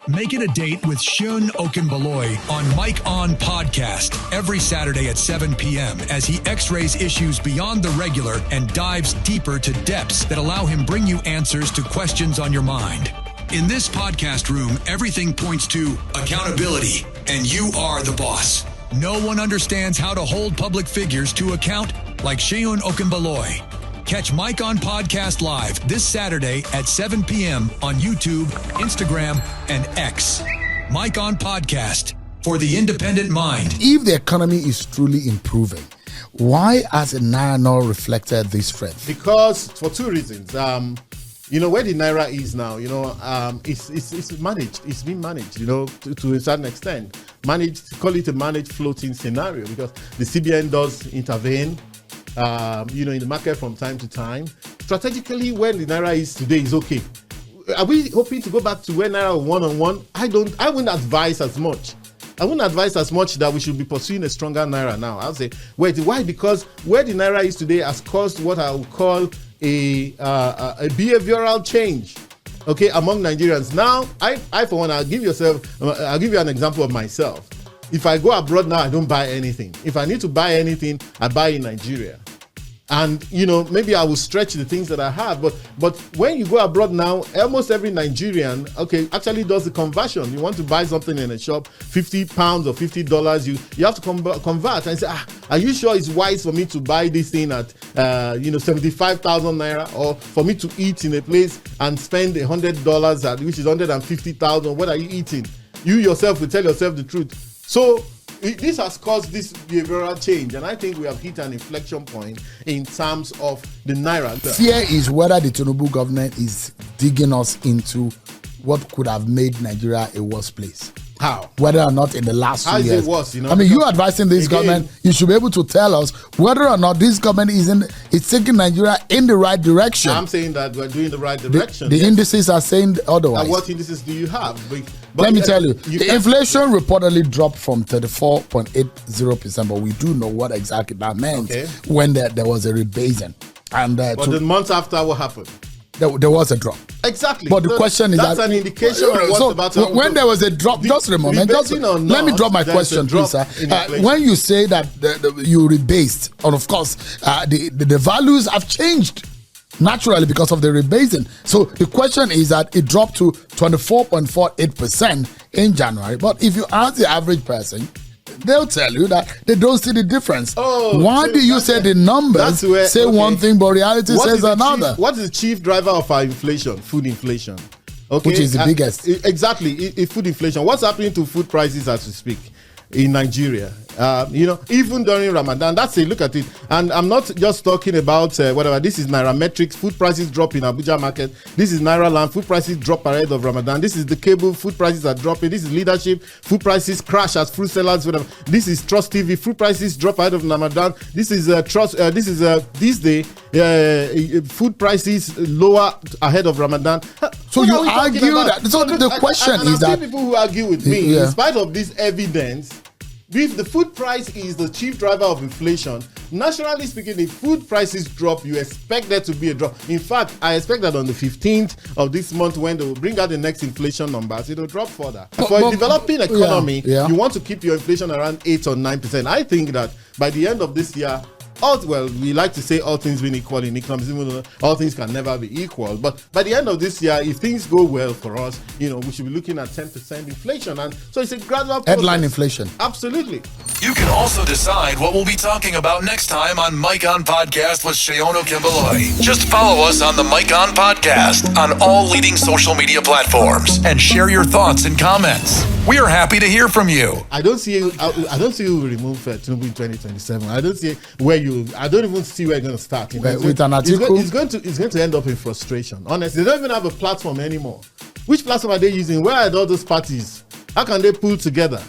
Make it a date with Seun Okunbaloy on Mike On Podcast every Saturday at 7 p.m. as he x-rays issues beyond the regular and dives deeper to depths that allow him bring you answers to questions on your mind. In this podcast room, everything points to accountability, and you are the boss. No one understands how to hold public figures to account like Seun Okunbaloy. Catch Mike On Podcast live this Saturday at 7 p.m. on YouTube, Instagram, and X. Mike On Podcast for the independent mind. If the economy is truly improving, why has the Naira not reflected this strength? Because for two reasons. Where the Naira is now, it's managed. It's been managed, to a certain extent. Call it a managed floating scenario, because the CBN does intervene, in the market from time to time. Strategically, where the Naira is today is okay. Are we hoping to go back to where Naira one-on-one? I wouldn't advise as much. I wouldn't advise as much that we should be pursuing a stronger Naira now. I'll say, wait, why? Because where the Naira is today has caused what I would call a behavioral change, among Nigerians. Now, I for one, I'll give you an example of myself. If I go abroad now, I don't buy anything. If I need to buy anything, I buy in Nigeria. And, maybe I will stretch the things that I have. But when you go abroad now, almost every Nigerian, actually does the conversion. You want to buy something in a shop, £50 or $50, you have to convert and say, are you sure it's wise for me to buy this thing at, 75,000 Naira, or for me to eat in a place and spend $100, which is 150,000? What are you eating? You yourself will tell yourself the truth. So, this has caused this behavioral change, and I think we have hit an inflection point in terms of the Naira. Fear is whether the Tinubu government is digging us into what could have made Nigeria a worse place. How? Whether or not in the last 2 years. It worse, you advising this government, you should be able to tell us whether or not this government is taking Nigeria in the right direction. I'm saying that we're doing the right direction. The indices are saying otherwise. And what indices do you have? Let me tell you, inflation reportedly dropped from 34.80%, but we do know what exactly that meant when there was a rebasing. And but the month after, what happened? There was a drop. Exactly. But the question is that's an indication of what's about to happen. When there was a drop, just a moment. Let me drop my question, please, sir. When you say that you rebased, and of course, the values have changed naturally because of the rebasing. So the question is that it dropped to 24.48% in January. But if you ask the average person, they'll tell you that they don't see the difference. Why do you say the numbers say one thing, but reality says another? What is the chief driver of our inflation? Food inflation. Which is the biggest. Exactly, food inflation. What's happening to food prices as we speak in Nigeria? Even during Ramadan, that's it. Look at it. And I'm not just talking about whatever. This is Nairametrics. Food prices drop in Abuja market. This is Naira Land. Food prices drop ahead of Ramadan. This is the cable. Food prices are dropping. This is leadership. Food prices crash as fruit sellers. Whatever. This is Trust TV. Food prices drop ahead of Ramadan. This is Trust. This is this day. Food prices lower ahead of Ramadan. So you argue that. So the question is that people who argue with me, in spite of this evidence. If the food price is the chief driver of inflation, naturally speaking, if food prices drop, you expect there to be a drop. In fact, I expect that on the 15th of this month, when they will bring out the next inflation numbers, it will drop further. For a developing economy, you want to keep your inflation around 8 or 9%. I think that by the end of this year, we like to say all things being equal in economics, even though all things can never be equal. But by the end of this year, if things go well for us, we should be looking at 10% inflation. And so it's a gradual process. Headline inflation. Absolutely. You can also decide what we'll be talking about next time on Mike On Podcast with Seun Okunbaloy. Just follow us on the Mike On Podcast on all leading social media platforms and share your thoughts and comments. We are happy to hear from you. I don't see you remove Tinubu in 2027. I don't see I don't even see where you're going to start. With an article? It's going to end up in frustration. Honestly, they don't even have a platform anymore. Which platform are they using? Where are all those parties? How can they pull together?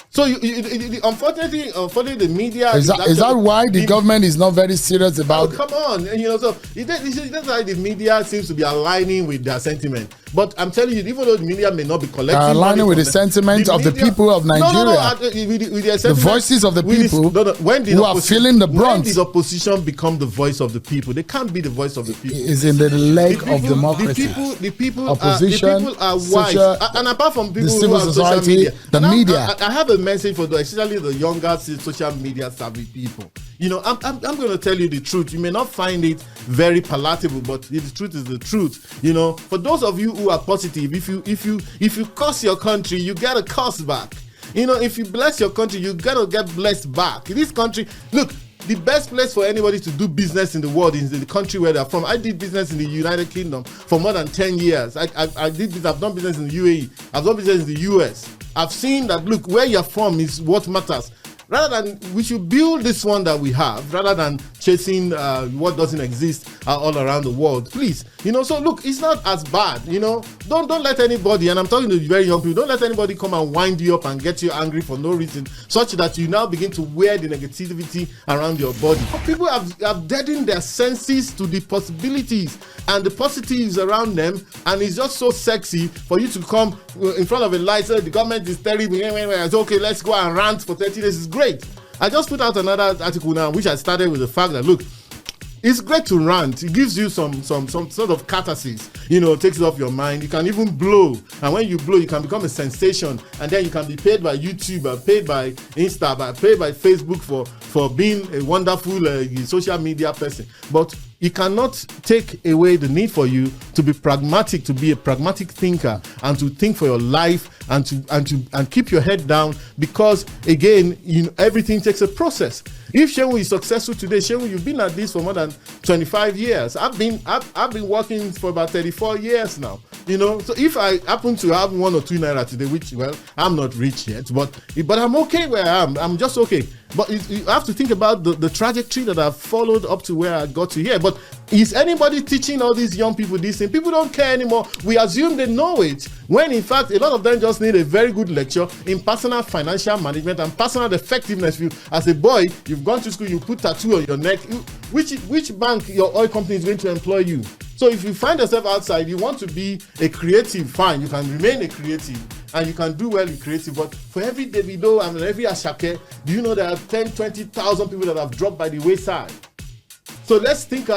So, unfortunately, the media is that why the government is not very serious about? Come on, so that's why the media seems to be aligning with their sentiment. But I'm telling you, even though the media may not be collecting aligning with the sentiment of the people of Nigeria, the voices of the people who are feeling the brunt. When did opposition become the voice of the people? They can't be the voice of the people. It's in the leg of democracy. The people opposition, are wise. And apart from people the civil who are society, social media, the media. I have a message for especially the younger social media savvy people. You know, I'm going to tell you the truth. You may not find it very palatable, but the truth is the truth. You know, for those of you who are positive, if you curse your country, you get a curse back. You know, if you bless your country, you gotta get blessed back. In this country, look, the best place for anybody to do business in the world is in the country where they're from. I did business in the United Kingdom for more than 10 years. I've done business in the UAE. I've done business in the US. I've seen that, look, where you're from is what matters. Rather than, we should build this one that we have, rather than chasing what doesn't exist all around the world. Please, you know, so look, it's not as bad, you know. Don't let anybody, and I'm talking to very young people, don't let anybody come and wind you up and get you angry for no reason, such that you now begin to wear the negativity around your body. People have deadened their senses to the possibilities and the positives around them, and it's just so sexy for you to come in front of a light, say the government is terrible, it's okay, let's go and rant for 30 days. It's great. I just put out another article now, which I started with the fact that, look, it's great to rant. It gives you some sort of catharsis, you know, takes it off your mind. You can even blow, and when you blow, you can become a sensation, and then you can be paid by YouTube, paid by Insta, paid by Facebook for being a wonderful social media person. But it cannot take away the need for you to be pragmatic, to be a pragmatic thinker, and to think for your life, and keep your head down, because again, you know, everything takes a process. If Shehu is successful today, Shehu, you've been at this for more than 25 years. I've been working for about 34 years now. You know, so if I happen to have 1 or 2 naira today, which, well, I'm not rich yet, but I'm okay where I am. I'm just okay. But you have to think about the trajectory that I've followed up to where I got to here. But is anybody teaching all these young people this thing? People don't care anymore. We assume they know it, when in fact a lot of them just need a very good lecture in personal financial management and personal effectiveness. As a boy, you've gone to school, you put tattoo on your neck. Which bank, your oil company is going to employ you? So if you find yourself outside, you want to be a creative, fine, you can remain a creative and you can do well in creative. But for every Davido and every Ashake, do you know there are 10, 20,000 people that have dropped by the wayside? So let's think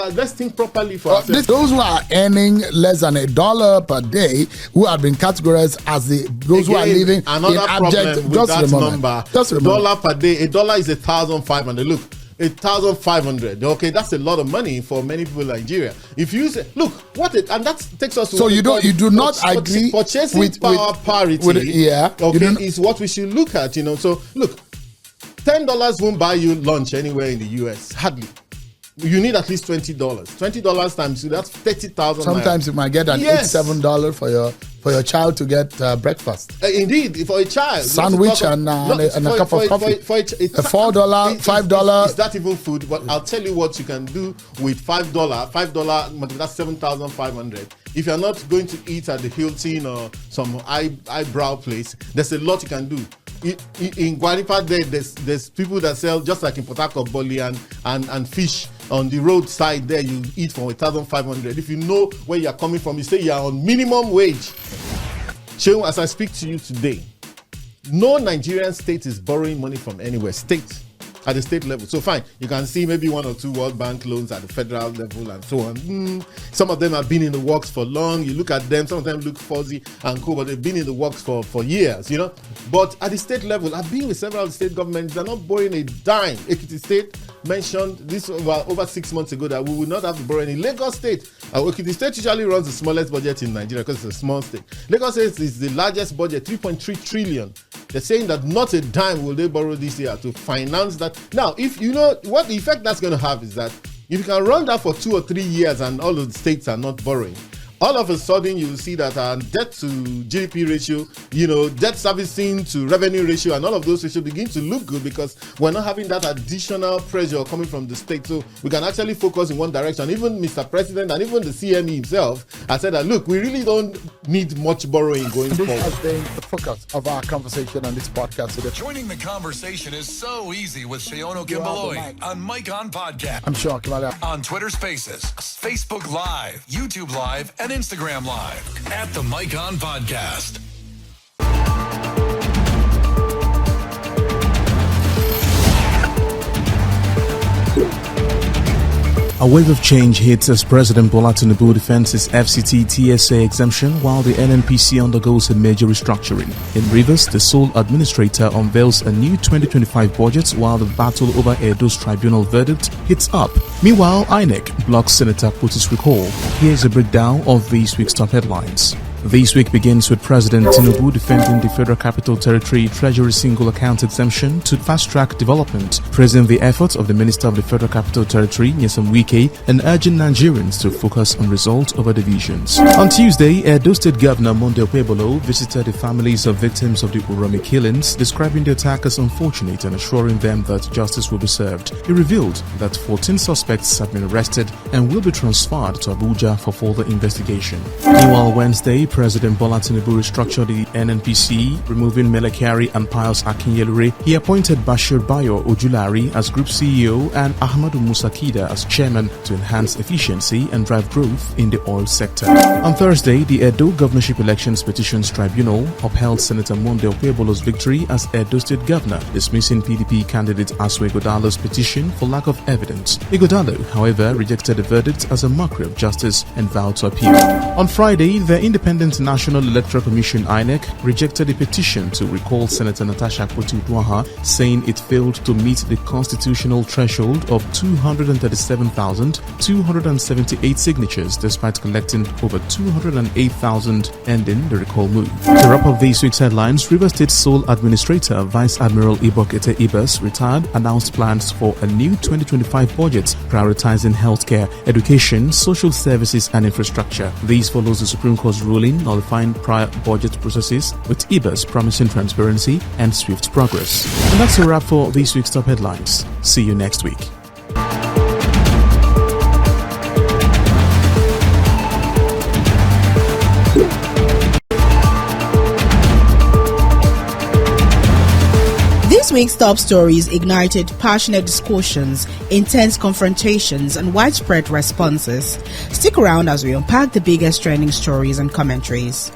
properly for ourselves. Those who are earning less than $1 per day, who have been categorized as those who are living in abject. Just remember, $1 per day. $1 is 1,500. Look. 1,500. Okay, that's a lot of money for many people in Nigeria. If you say, look, and that takes us to. So you do not agree purchasing power parity. Okay, is what we should look at. You know, so look, $10 won't buy you lunch anywhere in the US. Hardly. You need at least $20. $20 times 2, that's 30,000. Sometimes you might get an $7 for your child to get breakfast. Indeed, for a child, sandwich and a cup of coffee. $4, $5. Is that even food? But I'll tell you what you can do with $5. That's 7,500. If you're not going to eat at the Hilton or some eyebrow place, there's a lot you can do. In Guaripa, there's people that sell, just like in Port Harcourt, Boli and fish on the roadside there. You eat for 1,500. If you know where you're coming from, you say you're on minimum wage. Shehu, as I speak to you today, no Nigerian state is borrowing money from anywhere. At the state level. So fine, you can see maybe 1 or 2 World Bank loans at the federal level and so on. Some of them have been in the works for long. You look at them, some of them look fuzzy and cool, but they've been in the works for years, you know. But at the state level, I've been with several state governments. They're not borrowing a dime. Ekiti State mentioned this over 6 months ago that we will not have to borrow any. Lagos State, Ekiti State usually runs the smallest budget in Nigeria because it's a small state. Lagos State is the largest budget, 3.3 trillion. They're saying that not a dime will they borrow this year to finance that. Now, if you know what the effect that's going to have is that if you can run that for 2 or 3 years and all of the states are not borrowing, all of a sudden you will see that our debt to GDP ratio, you know, debt servicing to revenue ratio and all of those ratios begin to look good because we're not having that additional pressure coming from the state. So we can actually focus in one direction. Even Mr. President and even the CME himself has said that, look, we really don't need much borrowing going forward. This has been the focus of our conversation on this podcast today. Joining the conversation is so easy with Shehu Okinbaloy on Mike On Podcast. I'm sure Kimala. On Twitter Spaces, Facebook Live, YouTube Live, and on Instagram Live at the Mike On Podcast. A wave of change hits as President Bola Tinubu defends his FCT TSA exemption while the NNPC undergoes a major restructuring. In Rivers, the sole administrator unveils a new 2025 budget while the battle over Edo's tribunal verdict heats up. Meanwhile, INEC blocks Senator Kuti's recall. Here's a breakdown of this week's top headlines. This week begins with President Tinubu defending the Federal Capital Territory Treasury Single Account Exemption to fast-track development, praising the efforts of the Minister of the Federal Capital Territory, Nyesom Wike, and urging Nigerians to focus on results over divisions. On Tuesday, Edo State Governor Monday Okpebholo visited the families of victims of the Uromi killings, describing the attack as unfortunate and assuring them that justice will be served. He revealed that 14 suspects have been arrested and will be transferred to Abuja for further investigation. Meanwhile, Wednesday, President Bola Tinubu restructured the NNPC, removing Mele Kyari and Pius Akinyelure. He appointed Bashir Bayo Ojulari as Group CEO and Ahmadu Musa Kida as Chairman to enhance efficiency and drive growth in the oil sector. On Thursday, the Edo Governorship Elections Petitions Tribunal upheld Senator Monday Okpebholo's victory as Edo State Governor, dismissing PDP candidate Aswe Igodalo's petition for lack of evidence. Igodalo, however, rejected the verdict as a mockery of justice and vowed to appeal. On Friday, the Independent National Electoral Commission INEC rejected a petition to recall Senator Natasha Akpoti-Uduaghan, saying it failed to meet the constitutional threshold of 237,278 signatures despite collecting over 208,000, ending the recall move. To wrap up this week's headlines, Rivers State Sole Administrator Vice Admiral Ibokete Ibas, retired, announced plans for a new 2025 budget prioritizing healthcare, education, social services and infrastructure. This follows the Supreme Court's ruling nullifying prior budget processes, with Ibas promising transparency and swift progress. And that's a wrap for this week's top headlines. See you next week. This week's top stories ignited passionate discussions, intense confrontations, and widespread responses. Stick around as we unpack the biggest trending stories and commentaries.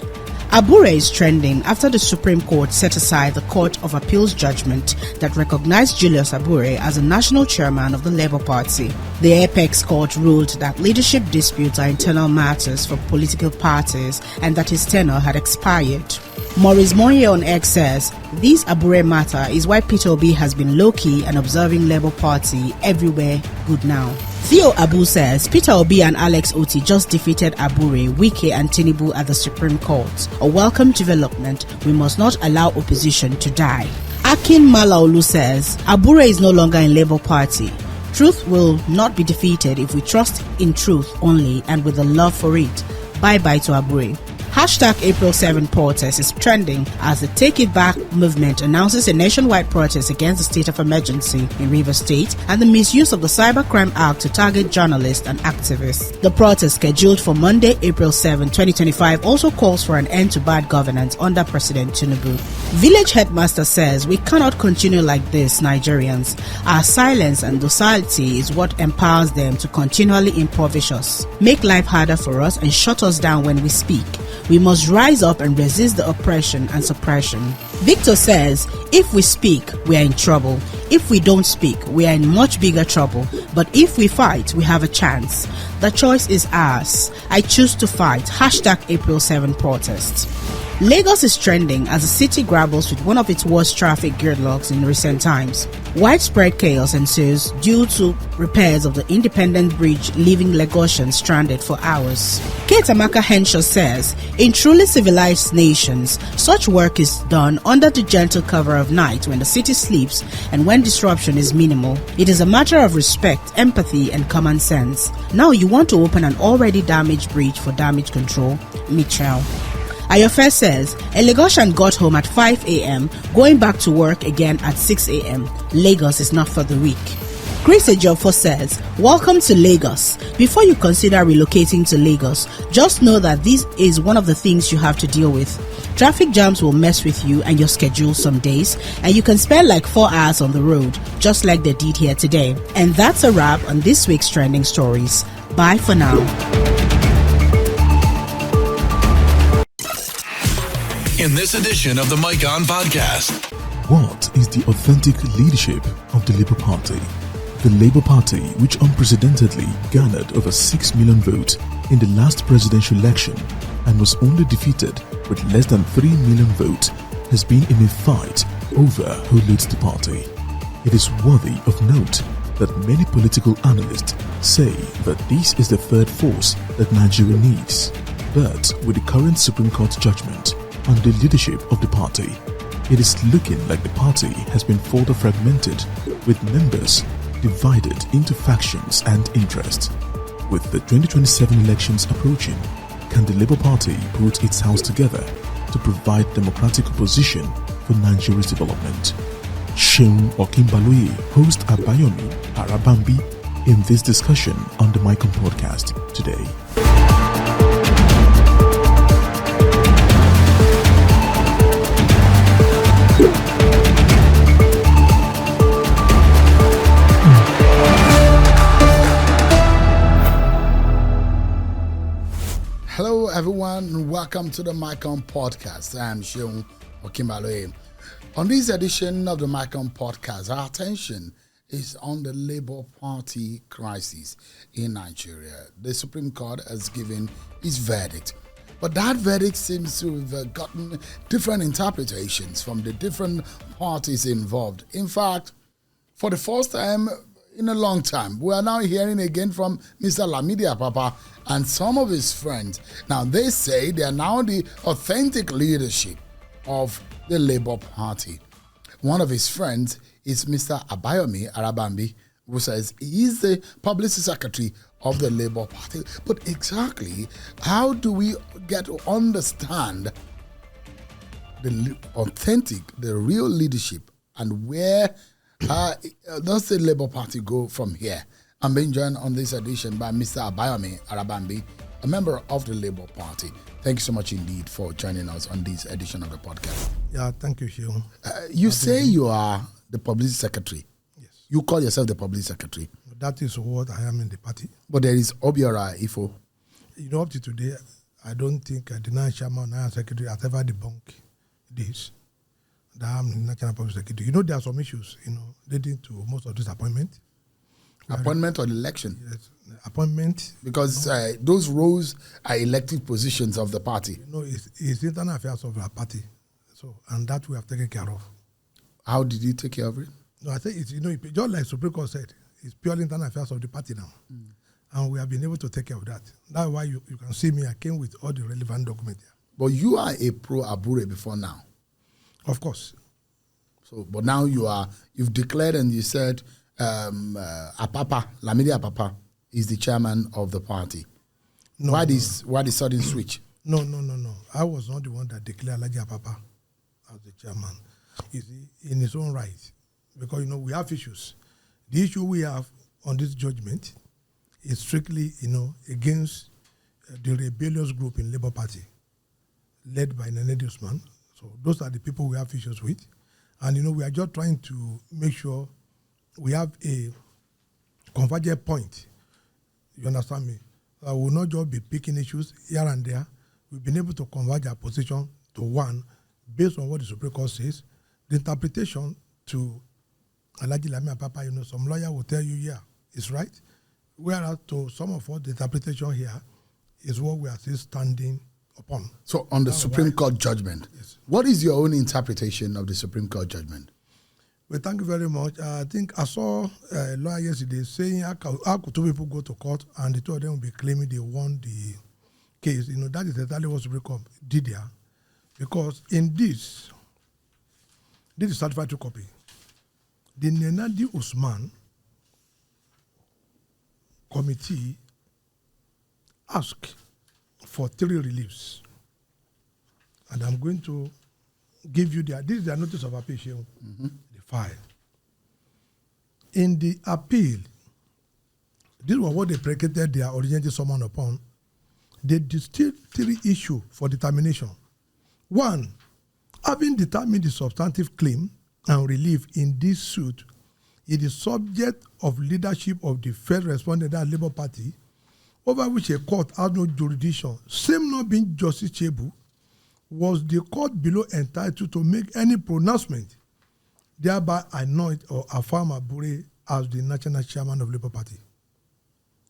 Abure is trending after the Supreme Court set aside the Court of Appeal's judgment that recognized Julius Abure as the national chairman of the Labour Party. The Apex Court ruled that leadership disputes are internal matters for political parties and that his tenure had expired. Maurice Monye on X says, this Abure matter is why Peter Obi has been low-key and observing Labour Party everywhere good now. Theo Abu says, Peter Obi and Alex Oti just defeated Abure, Wike and Tinubu at the Supreme Court. A welcome development. We must not allow opposition to die. Akin Malaolu says, Abure is no longer in Labour Party. Truth will not be defeated if we trust in truth only and with a love for it. Bye-bye to Abure. Hashtag April 7 protest is trending as the Take It Back movement announces a nationwide protest against the state of emergency in Rivers State and the misuse of the Cybercrime Act to target journalists and activists. The protest, scheduled for Monday, April 7, 2025, also calls for an end to bad governance under President Tinubu. Village Headmaster says, we cannot continue like this, Nigerians. Our silence and docility is what empowers them to continually impoverish us, make life harder for us and shut us down when we speak. We must rise up and resist the oppression and suppression. Victor says, if we speak, we are in trouble. If we don't speak, we are in much bigger trouble. But if we fight, we have a chance. The choice is ours. I choose to fight. Hashtag April 7 protest. Lagos is trending as the city grapples with one of its worst traffic gridlocks in recent times. Widespread chaos ensues due to repairs of the Independent Bridge, leaving Lagosians stranded for hours. Kate Amaka Henshaw says, in truly civilized nations, such work is done under the gentle cover of night when the city sleeps and when disruption is minimal. It is a matter of respect, empathy, and common sense. Now you want to open an already damaged bridge for damage control? Mitchell. Ayofe says, a Lagosian got home at 5 a.m., going back to work again at 6 a.m. Lagos is not for the weak. Chris Ejofo says, welcome to Lagos. Before you consider relocating to Lagos, just know that this is one of the things you have to deal with. Traffic jams will mess with you and your schedule some days, and you can spend like 4 hours on the road, just like they did here today. And that's a wrap on this week's trending stories. Bye for now. in this edition of the Mike On Podcast. What is the authentic leadership of the Labour Party? The Labour Party, which unprecedentedly garnered over 6 million votes in the last presidential election and was only defeated with less than 3 million votes, has been in a fight over who leads the party. It is worthy of note that many political analysts say that this is the third force that Nigeria needs. But with the current Supreme Court judgment on the leadership of the party, it is looking like the party has been further fragmented, with members divided into factions and interests. With the 2027 elections approaching, can the Labour Party put its house together to provide democratic opposition for Nigeria's development? Seun Okinbaloye host Abayomi Arabambi in this discussion on the Mike On Podcast today. Hello, everyone. Welcome to the Mike On Podcast. I'm Seun Okinbaloye. On this edition of the Mike On Podcast, our attention is on the Labour Party crisis in Nigeria. The Supreme Court has given its verdict, but that verdict seems to have gotten different interpretations from the different parties involved. In fact, for the first time in a long time, we are now hearing again from Mr. Lamidi Apapa and some of his friends. Now, they say they are now the authentic leadership of the Labour Party. One of his friends is Mr. Abayomi Arabambi, who says he is the publicity secretary of the Labour Party. But exactly how do we get to understand the authentic, the real leadership, and where does the Labour Party go from here? I'm being joined on this edition by Mr. Abayomi Arabambi, a member of the Labour Party. Thank you so much indeed for joining us on this edition of the podcast. Yeah, thank you, Seun. You say you are the publicity secretary. Yes. You call yourself the publicity secretary. That is what I am in the party. But there is Obiora Ifo. You know, up to today, I don't think the national chairman, national secretary has ever debunked this. That I'm the national public secretary. You know, there are some issues, leading to most of this appointment. Appointment or election? Yes, appointment. Because those roles are elective positions of the party. It's internal affairs of our party. So, and that we have taken care of. How did you take care of it? No, I think it's, just like Supreme Court said, it's purely internal affairs of the party now. And we have been able to take care of that. That's why you can see me, I came with all the relevant documents here. But you are a pro-Abure before now. Of course. So, but now you've declared and you said Apapa, Lamidi Apapa is the chairman of the party. No, why this sudden switch? No. I was not the one that declared Lamidi Apapa as the chairman. You see, in his own right. Because, we have issues. The issue we have on this judgment is strictly, against the rebellious group in Labour Party, led by Nene Usman. So those are the people we have issues with. And, we are just trying to make sure we have a convergent point. You understand me? We will not just be picking issues here and there. We've been able to converge our position to one based on what the Supreme Court says. The interpretation to Alhaji Lamidi Apapa, some lawyer will tell you, yeah, it's right. Whereas to some of us, the interpretation here is what we are still standing upon. So on the Supreme Court judgment, yes. What is your own interpretation of the Supreme Court judgment? Well, thank you very much. I think I saw a lawyer yesterday saying how could two people go to court and the two of them will be claiming they won the case. That is exactly what Supreme Court did there. Because in this is certified true copy. The Nene Usman committee asked for 3 reliefs. And I'm going to give you this is their notice of appeal, the file. In the appeal, this was what they predicated their original summon upon. They distilled 3 issues for determination. 1, having determined the substantive claim and relief in this suit, it is subject of leadership of the first respondent, that Labour Party, over which a court has no jurisdiction, same not being justiciable, was the court below entitled to make any pronouncement, thereby anoint or affirm Abure as the national chairman of Labour Party?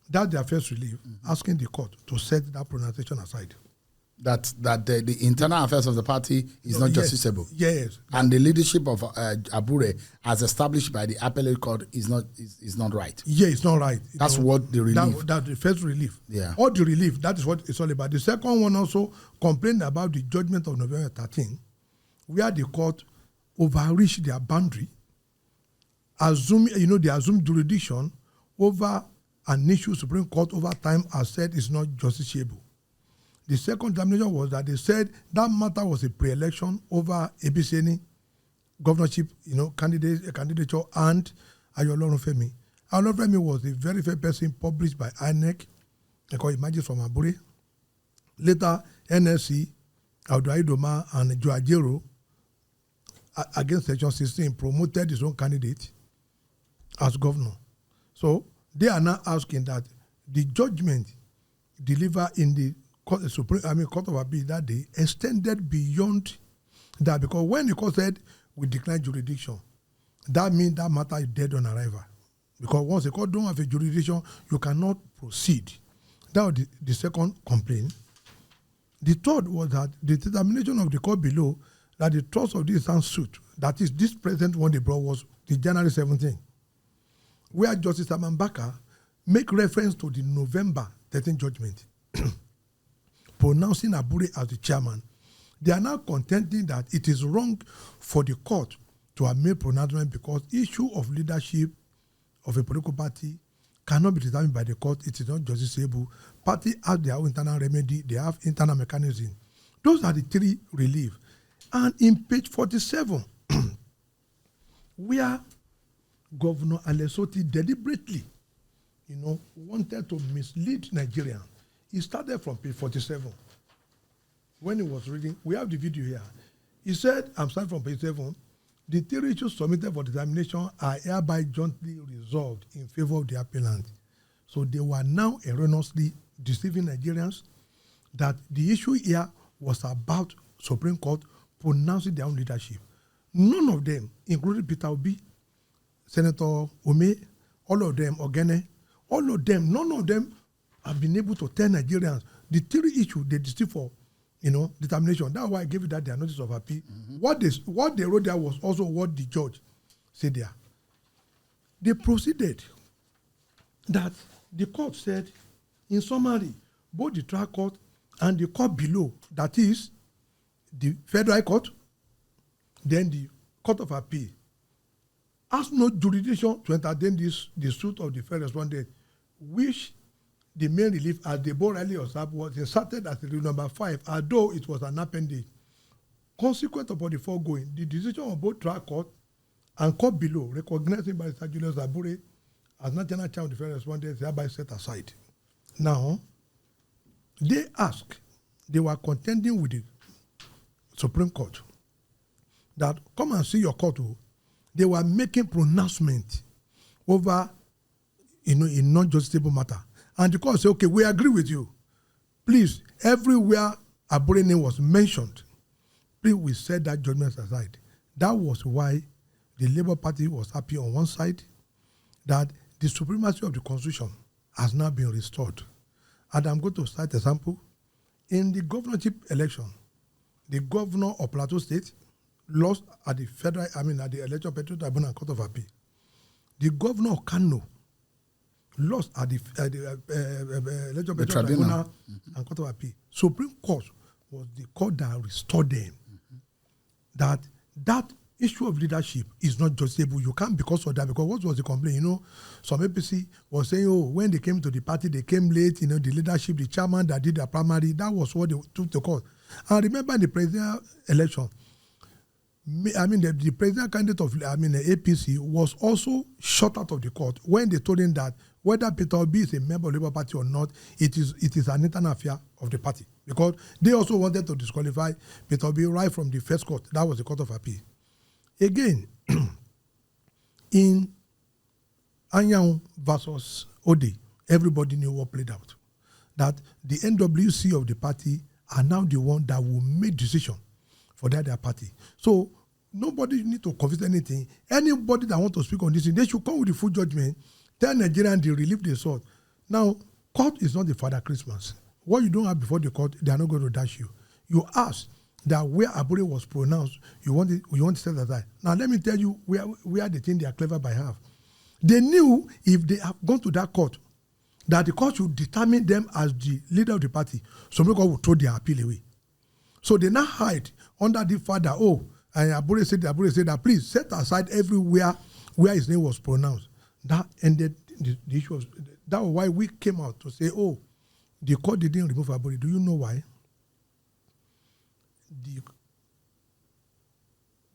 That's their first relief, asking the court to set that pronunciation aside. That the internal affairs of the party is not justiciable. Yes. And the leadership of Abure, as established by the appellate court, is not right. Yeah, it's not right. That's what the relief. That's the first relief. Yeah. Or the relief, that is what it's all about. The second one also complained about the judgment of November 13, where the court overreached their boundary, they assumed jurisdiction over an issue Supreme Court over time has said is not justiciable. The second determination was that they said that matter was a pre-election over ABCN governorship, candidature, and Ayolorun Femi. Ayolorun Femi was the very first person published by INEC, imagine from Abure. Later, NSC, Auduai Doma, and Joe Ajero, against Section 16, promoted his own candidate as governor. So they are now asking that the judgment delivered in the Court of Appeal that day extended beyond that, because when the court said we decline jurisdiction, that means that matter is dead on arrival. Because once the court don't have a jurisdiction, you cannot proceed. That was the second complaint. The third was that the determination of the court below that the trust of this suit, that is this present one they brought, was the January 17, where Justice Amambaka make reference to the November 13 judgment, pronouncing Abure as the chairman. They are now contending that it is wrong for the court to have made pronouncement because issue of leadership of a political party cannot be determined by the court. It is not justiciable. Party have their own internal remedy. They have internal mechanism. Those are the three relief. And in page 47, where Governor Alesoti deliberately, wanted to mislead Nigerians, he started from page 47. When he was reading, we have the video here. He said, I'm starting from page 7, the three issues submitted for determination are hereby jointly resolved in favor of the appellant. So they were now erroneously deceiving Nigerians that the issue here was about Supreme Court pronouncing their own leadership. None of them, including Peter Obi, Senator Ome, all of them, Ogene, all of them, none of them have been able to tell Nigerians the three issues they deceive for, determination. That's why I gave you that their notice of appeal. What they wrote there was also what the judge said there. They proceeded that the court said, in summary, both the trial court and the court below, that is the Federal Court, then the Court of Appeal, has no jurisdiction to entertain the suit of the first respondent, which the main relief, as the board rightly observed, was inserted as rule number 5, although it was an appendage. Consequent upon the foregoing, the decision of both trial court and court below, recognizing by Mr. Julius Abure as national chairman of the first respondent, thereby set aside. Now, they were contending with the Supreme Court that come and see your court. They were making pronouncement over a non-justiciable matter. And the court said, okay, we agree with you. Please, everywhere Abure name was mentioned, please, we set that judgment aside. That was why the Labour Party was happy on one side that the supremacy of the Constitution has now been restored. And I'm going to cite a sample. In the governorship election, the governor of Plateau State lost at the Election Petroleum Tribunal and Court of Appeal. The governor of Kano lost at the Election Petroleum Tribunal and Court of Appeal. Supreme Court was the court that restored them. That issue of leadership is not justiciable. You can't because of that. Because what was the complaint? Some APC was saying, when they came to the party, they came late. The leadership, the chairman that did their primary, that was what they took to court. And remember the presidential election. The president candidate of the APC was also shut out of the court when they told him that whether Peter Obi is a member of the Labour Party or not, it is an internal affair of the party. Because they also wanted to disqualify Peter Obi right from the first court. That was the Court of Appeal. Again, in Anyang versus Ode, everybody knew what played out. That the NWC of the party are now the one that will make decision for their party. So nobody need to confess anything. Anybody that want to speak on this thing, they should come with the full judgment. Tell Nigerians they relieve the sword. Now, court is not the Father Christmas. What you don't have before the court, they are not going to dash you. You ask that where Abure was pronounced, you want to set aside. Now let me tell you where they think they are clever by half. They knew if they have gone to that court, that the court should determine them as the leader of the party. Some people will throw their appeal away. So they now hide under the father. And Abure said that please set aside everywhere where his name was pronounced. That ended the issue. That was why we came out to say, the court didn't remove Abure. Do you know why? The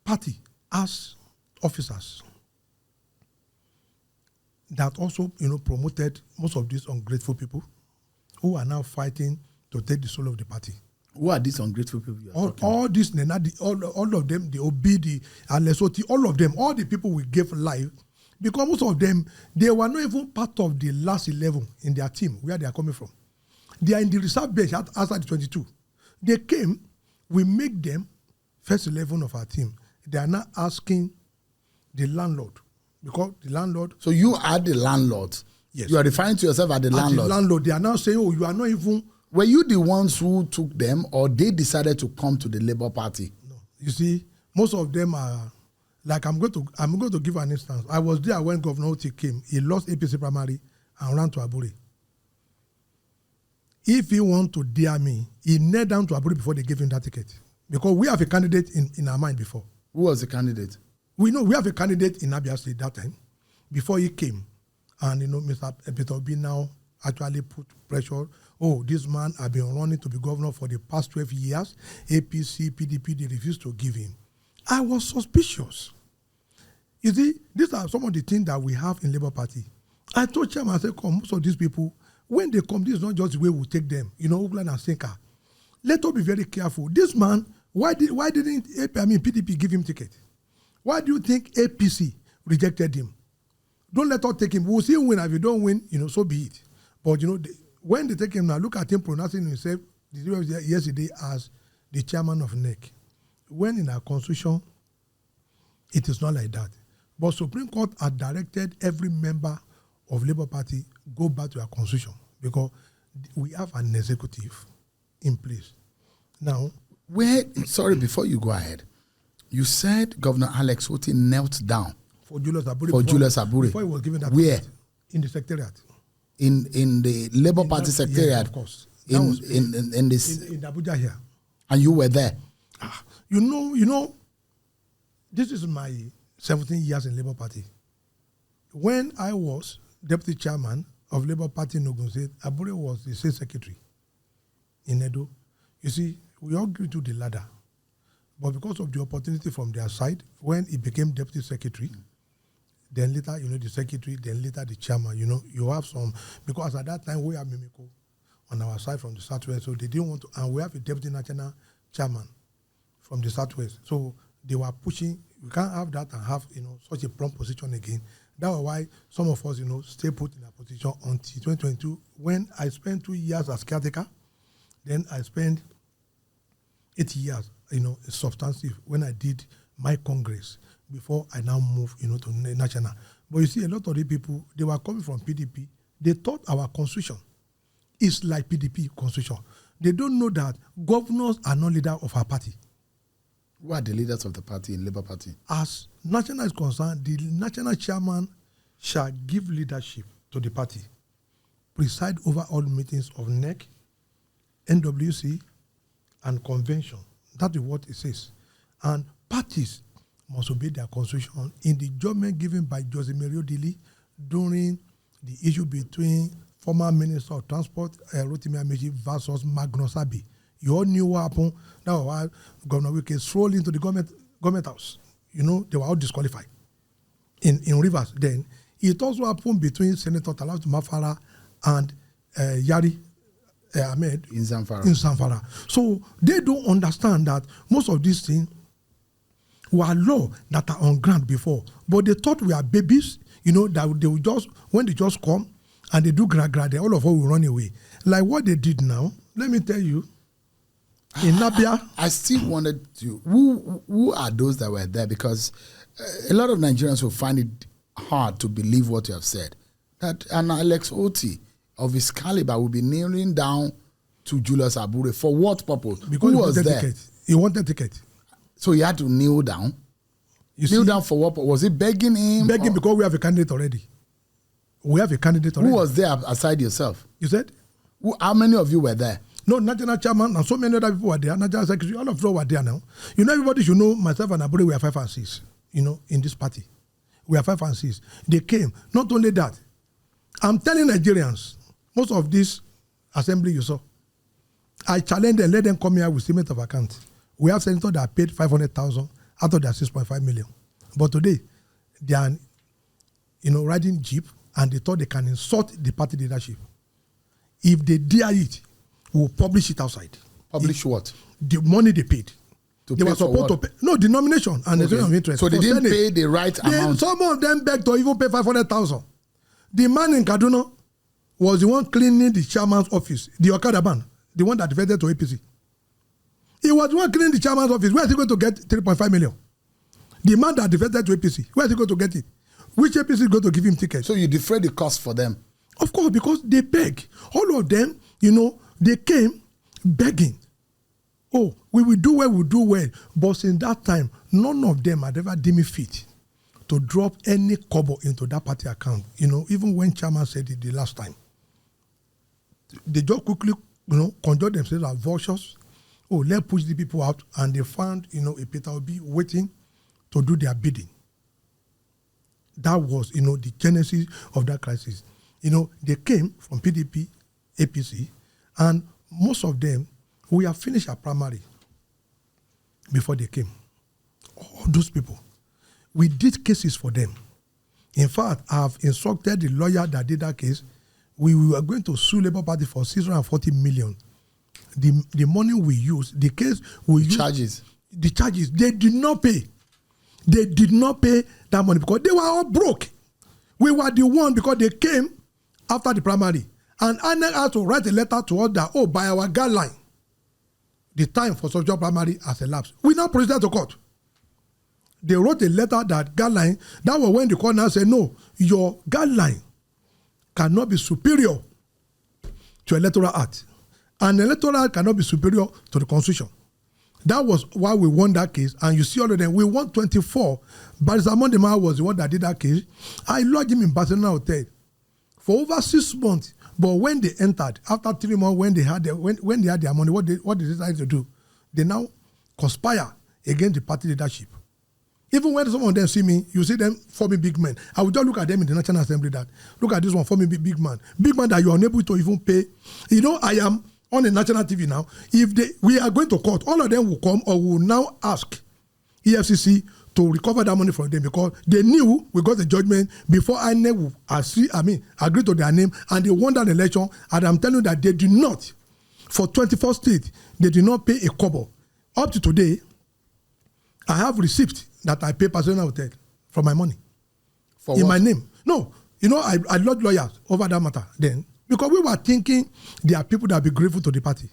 party has officers that also, promoted most of these ungrateful people who are now fighting to take the soul of the party. Who are these ungrateful people you are all these, all of them, the Obi, the Alesoti, all of them, all the people we gave life, because most of them, they were not even part of the last 11 in their team, where they are coming from. They are in the reserve bench outside the 22. They came, we make them first 11 of our team. They are now asking the landlord, because the landlord... So you are the landlord? Yes. You are referring to yourself as the landlord? The landlord. They are now saying, you are not even... Were you the ones who took them, or they decided to come to the Labour Party? No. You see, most of them are... Like, I'm going to give an instance. I was there when Governor Oti came. He lost APC primary and ran to Abure. If he want to dare me, he knelt down to Abure before they gave him that ticket. Because we have a candidate in our mind before. Who was the candidate? We know we have a candidate in Abia State that time, before he came. And, Mr. Peter Obi now actually put pressure. This man has been running to be governor for the past 12 years. APC, PDP, they refused to give him. I was suspicious. You see, these are some of the things that we have in Labour Party. I told Chairman, I said, most of these people, when they come, this is not just the way we take them. Oakland and Sinker. Let us be very careful. This man, why didn't PDP give him ticket? Why do you think APC rejected him? Don't let us take him. We'll see him win. If you don't win, so be it. But, when they take him now, look at him pronouncing himself yesterday as the chairman of NEC. When in our constitution, it is not like that. But Supreme Court had directed every member of Labour Party go back to our constitution, because we have an executive in place. Now, before you go ahead, you said Governor Alex Oti knelt down for Julius Abure. Before he was given that. Where? In the secretariat. In the Labour Party secretariat? Yes, of course. In Abuja here. And you were there? This is my 17 years in Labour Party. When I was deputy chairman of Labour Party in Ogun State, Abure was the state secretary in Edo. You see, we all grew to the ladder. But because of the opportunity from their side, when he became deputy secretary, then later, the secretary, then later the chairman, you have some, because at that time we have Mimiko on our side from the Southwest, so they didn't want to, and we have a deputy national chairman from the Southwest. So they were pushing, we can't have that and have, such a prompt position again. That was why some of us, stay put in a position until 2022, when I spent 2 years as caretaker, then I spent 8 years, substantive, when I did my Congress, before I now move, to national. But you see, a lot of the people, they were coming from PDP. They thought our constitution is like PDP constitution. They don't know that governors are not leaders of our party. Who are the leaders of the party in Labour Party? As national is concerned, the national chairman shall give leadership to the party, preside over all meetings of NEC, NWC, and convention. That is what it says. And parties must obey their constitution in the judgment given by Jose Mario Dili during the issue between former Minister of Transport, Rotimi Amechi, versus Magnus Abbey. You all knew what happened. That was why Governor Wike strolled into the government house. They were all disqualified. In Rivers then, it also happened between Senator Talatu Mafara and Yari Ahmed in Zamfara. So they don't understand that most of these things were law that are on ground before, but they thought we are babies, that they will just, when they just come and they do gra, then all of us will run away. Like what they did now, let me tell you, in Nabia. I still wanted to. Who are those that were there? Because a lot of Nigerians will find it hard to believe what you have said. That an Alex Oti of his caliber will be kneeling down to Julius Abure for what purpose? Because who was there? Ticket. He wanted ticket. So he had to kneel down. Kneel down for what? Was it begging him? Begging because we have a candidate already. We have a candidate already. Who was there aside yourself? You said? How many of you were there? No, national chairman and so many other people were there. National secretary, all of them were there now. You know, everybody should know myself and Abure, we are 5 and 6, you know, in this party. We are 5 and 6. They came. Not only that, I'm telling Nigerians, most of this assembly you saw, I challenge them, let them come here with statement of account. We have senators that paid 500,000 out of their 6.5 million. But today, they are, you know, riding Jeep and they thought they can insult the party leadership. If they dare it, we will publish it outside. Publish what? The money they paid. They were supposed to pay. No, denomination and the of interest. So they didn't pay the right amount. Some of them begged to even pay 500,000. The man in Kaduna was the one cleaning the chairman's office, the Okada man, the one that defended to APC. He was the one cleaning the chairman's office. Where is he going to get 3.5 million? The man that defended to APC, where is he going to get it? Which APC is going to give him tickets? So you defray the cost for them? Of course, because they beg. All of them, you know, they came begging. Oh, we will do well, we'll do well. But since that time, none of them had ever deemed fit to drop any kobo into that party account. You know, even when chairman said it the last time. They just quickly, you know, conduct themselves as vultures. Oh, let's push the people out. And they found, you know, a Peter Obi waiting to do their bidding. That was, you know, the genesis of that crisis. You know, they came from PDP, APC, and most of them, we have finished our primary before they came. All those people. We did cases for them. In fact, I have instructed the lawyer that did that case. We were going to sue Labour Party for 640 million. The money we used, the case we used. Charges. The charges, they did not pay. They did not pay that money because they were all broke. We were the one because they came after the primary. And INEC had to write a letter to us that, oh, by our guideline, the time for social primary has elapsed. We now proceeded to court. They wrote a letter that guideline, that was when the court now said, no, your guideline cannot be superior to electoral act. And electoral act cannot be superior to the constitution. That was why we won that case. And you see all of them. We won 24. Barrister Mondema was the one that did that case. I lodged him in Barcelona Hotel for over 6 months. But when they entered, after 3 months, when they had their money, what they decided to do? They now conspire against the party leadership. Even when some of them see me, you see them forming big men. I will just look at them in the National Assembly that, look at this one forming big man. Big man that you are unable to even pay. You know, I am on the national TV now. If we are going to court, all of them will come or will now ask EFCC to recover that money from them because they knew we got the judgment before INEC will agree to their name and they won that election. And I'm telling you that they did not, for 24 states, they did not pay a kobo. Up to today, I have receipts that I pay personal hotel from my money. For in what? My name. No, you know, I lodged lawyers over that matter then because we were thinking there are people that will be grateful to the party.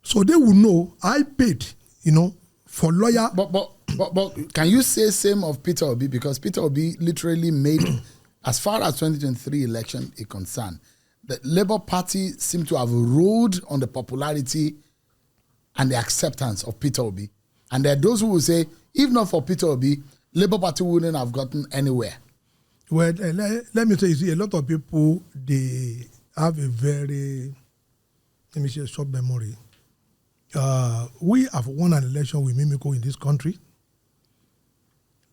So they will know I paid, you know, for lawyer. But can you say same of Peter Obi? Because Peter Obi literally made, as far as 2023 election is concerned, the Labour Party seemed to have ruled on the popularity and the acceptance of Peter Obi. And there are those who will say, if not for Peter Obi, Labour Party wouldn't have gotten anywhere. Well, let me say, you see, a lot of people, they have a very, let me say, short memory. We have won an election with Mimiko in this country.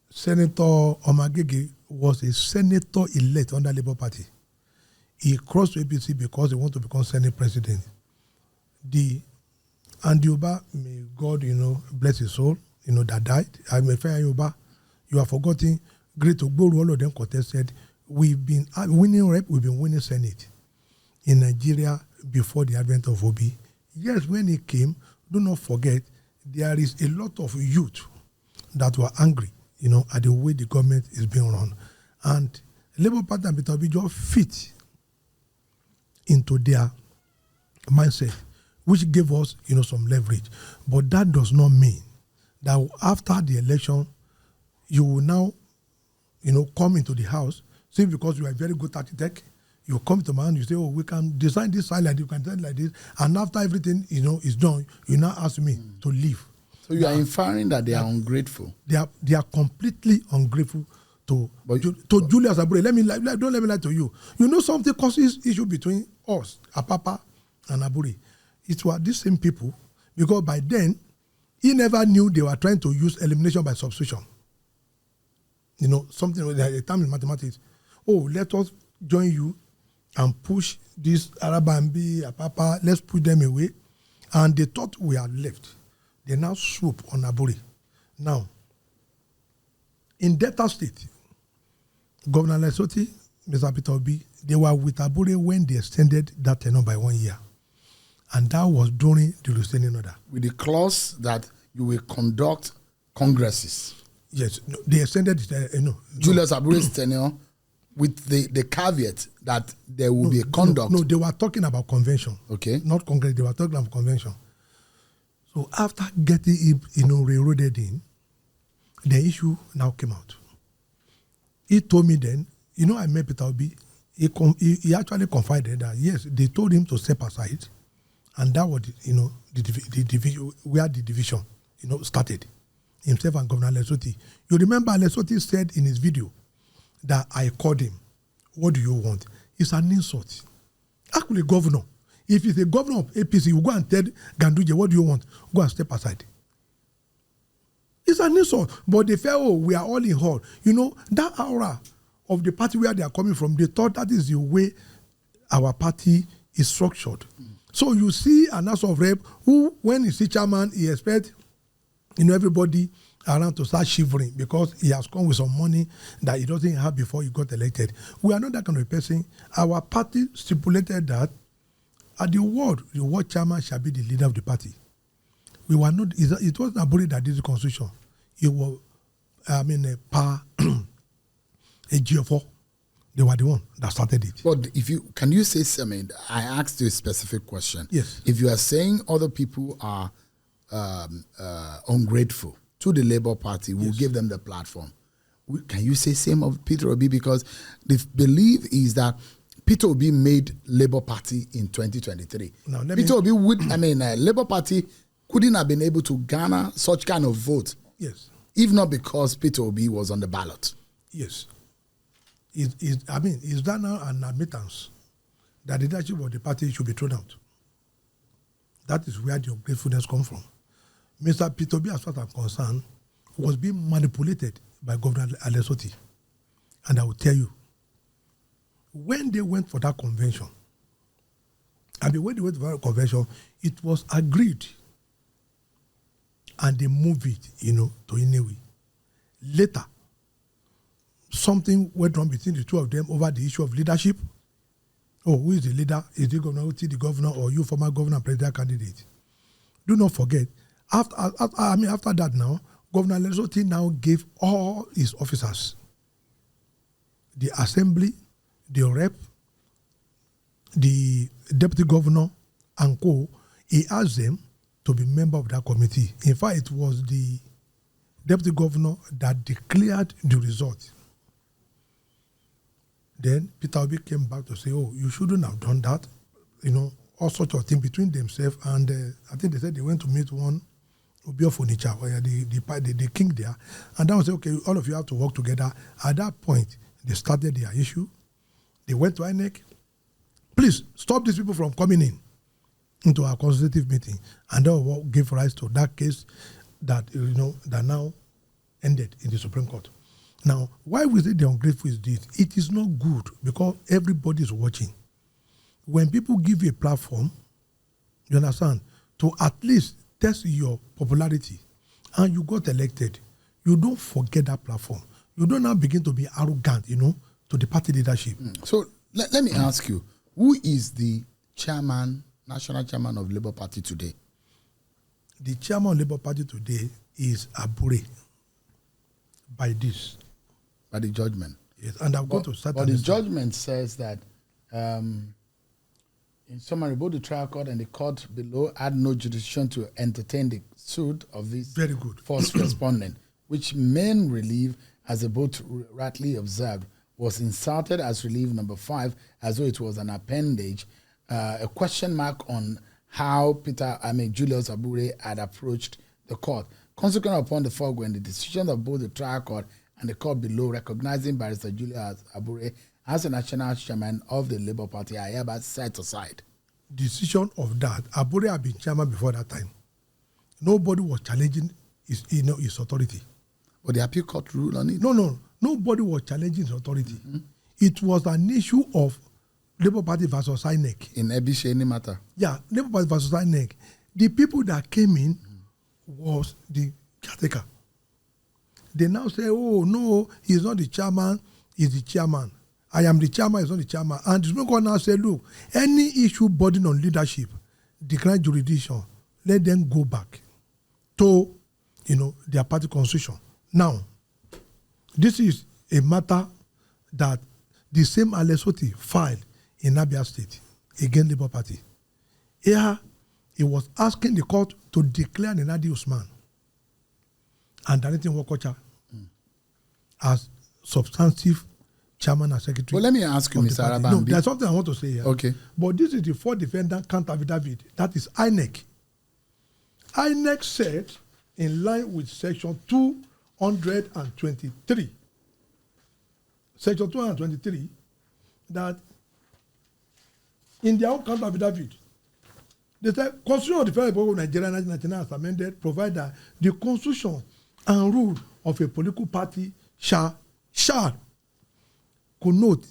Senator Omagege was a senator elect under Labour Party. He crossed to APC because he wanted to become Senate president. Andy Oba, may God, you know, bless his soul, you know, that died. I'm a fair Oba. You have forgotten. Great Ogboru, all of them contested. We've been winning rep, we've been winning Senate in Nigeria before the advent of Obi. Yes, when he came, do not forget, there is a lot of youth that were angry, you know, at the way the government is being run. And Labour Party and Peter Obi just fit into their mindset. which gave us, some leverage. But that does not mean that after the election, you will now, come into the house, say because you are very good architect, you come to man, you say, oh, we can design this side like this, you can design like this, and after everything, is done, you now ask me to leave. So you are inferring that they are ungrateful. They are completely ungrateful to Julius Abure. Don't let me lie to you. You know something causes issue between us, Apapa and Abure. It was these same people, because by then he never knew they were trying to use elimination by substitution. Something like a term in mathematics. Oh, let us join you and push this Arabambi, Apapa, let's put them away. And they thought we had left. They now swoop on Abure. Now, in Delta State, Governor Lesotho, Mr. Peter Obi, they were with Abure when they extended that tenure by 1 year. And that was during the restraining order. With the clause that you will conduct congresses. Yes, they extended Julius Abure's tenure with the caveat that there will be a conduct. No, they were talking about convention. Okay. Not congress, they were talking about convention. So after getting it, railroaded in, the issue now came out. He told me then, I met Peter Obi, he actually confided that, yes, they told him to step aside, and that was, the division, where the division, started, himself and Governor Lesotho. You remember Lesotho said in his video that I called him, what do you want? It's an insult. Actually, governor, if he's a governor of APC, you go and tell Ganduje, what do you want? Go and step aside. It's an insult. But they felt, we are all in hall. That aura of the party where they are coming from, they thought that is the way our party is structured. So you see an House of Rep who, when he sees chairman, he expects everybody around to start shivering because he has come with some money that he doesn't have before he got elected. We are not that kind of person. Our party stipulated that at the word chairman shall be the leader of the party. We were not. It wasn't Abure that did the constitution. It was, a GFO. They were the one that started it. But can you say something? I asked you a specific question. Yes. If you are saying other people are ungrateful to the Labour Party, we'll give them the platform. Can you say same of Peter Obi? Because the belief is that Peter Obi made Labour Party in 2023. Now, Obi would, Labour Party couldn't have been able to garner such kind of vote. Yes. If not because Peter Obi was on the ballot. Yes. Is that now an admittance that the leadership of the party should be thrown out? That is where the ungratefulness comes from. Mr. Peter Obi, as far as I'm concerned, was being manipulated by Governor Lesotho. And I will tell you, when they went for that convention, it was agreed and they moved it, to Inewi. Later, something went on between the two of them over the issue of leadership. Oh, who is the leader? Is the governor, or you former governor and president candidate? Do not forget, after that now, Governor Lesotho now gave all his officers, the assembly, the rep, the deputy governor, and co. He asked them to be member of that committee. In fact, it was the deputy governor that declared the result. Then Peter Obi came back to say, oh, you shouldn't have done that. All sorts of things between themselves. And I think they said they went to meet one Obi of Onitsha, the king there. And then I said, okay, all of you have to work together. At that point, they started their issue. They went to INEC. Please, stop these people from coming into our consultative meeting. And that gave rise to that case that, that now ended in the Supreme Court. Now, why we say the ungrateful is this? It is not good because everybody is watching. When people give you a platform, you understand, to at least test your popularity, and you got elected, you don't forget that platform. You don't now begin to be arrogant, to the party leadership. So let me ask you, who is the national chairman of Labour Party today? The chairman of Labour Party today is Abure. By this. By the judgment. Yes, and I'm going to start. But the judgment says that In summary, both the trial court and the court below had no jurisdiction to entertain the suit of this very good first respondent, which main relief, as the both rightly observed, was inserted as relief number 5, as though it was an appendage, a question mark on how Julius Abure had approached the court. Consequent upon the foregoing, the decision of both the trial court and the court below recognizing Barrister Julius Abure as the national chairman of the Labour Party are hereby set aside. Decision of that, Abure had been chairman before that time. Nobody was challenging his authority. But the appeal court ruled on it? No. Nobody was challenging his authority. Mm-hmm. It was an issue of Labour Party versus INEC. In Ebisheni matter? Yeah, Labour Party versus INEC. The people that came in was the caretaker. They now say, oh, no, he's not the chairman, he's the chairman. I am the chairman, he's not the chairman. And the Supreme Court now say, look, any issue burden on leadership, decline jurisdiction, let them go back to, their party constitution. Now, this is a matter that the same Alesoti filed in Abia State against Labour Party. Here, he was asking the court to declare Nenadi Usman and Danity Wokocha as substantive chairman and secretary. Well, let me ask you, Mr. Arabambi. No, there's something I want to say here. Okay. But this is the fourth defendant counter affidavit. That is INEC. INEC said, in line with section 223, section 223, that in their own counter affidavit, they said, Constitution of the Federal Republic of Nigeria 1999 as amended provide that the constitution and rule of a political party shall connote,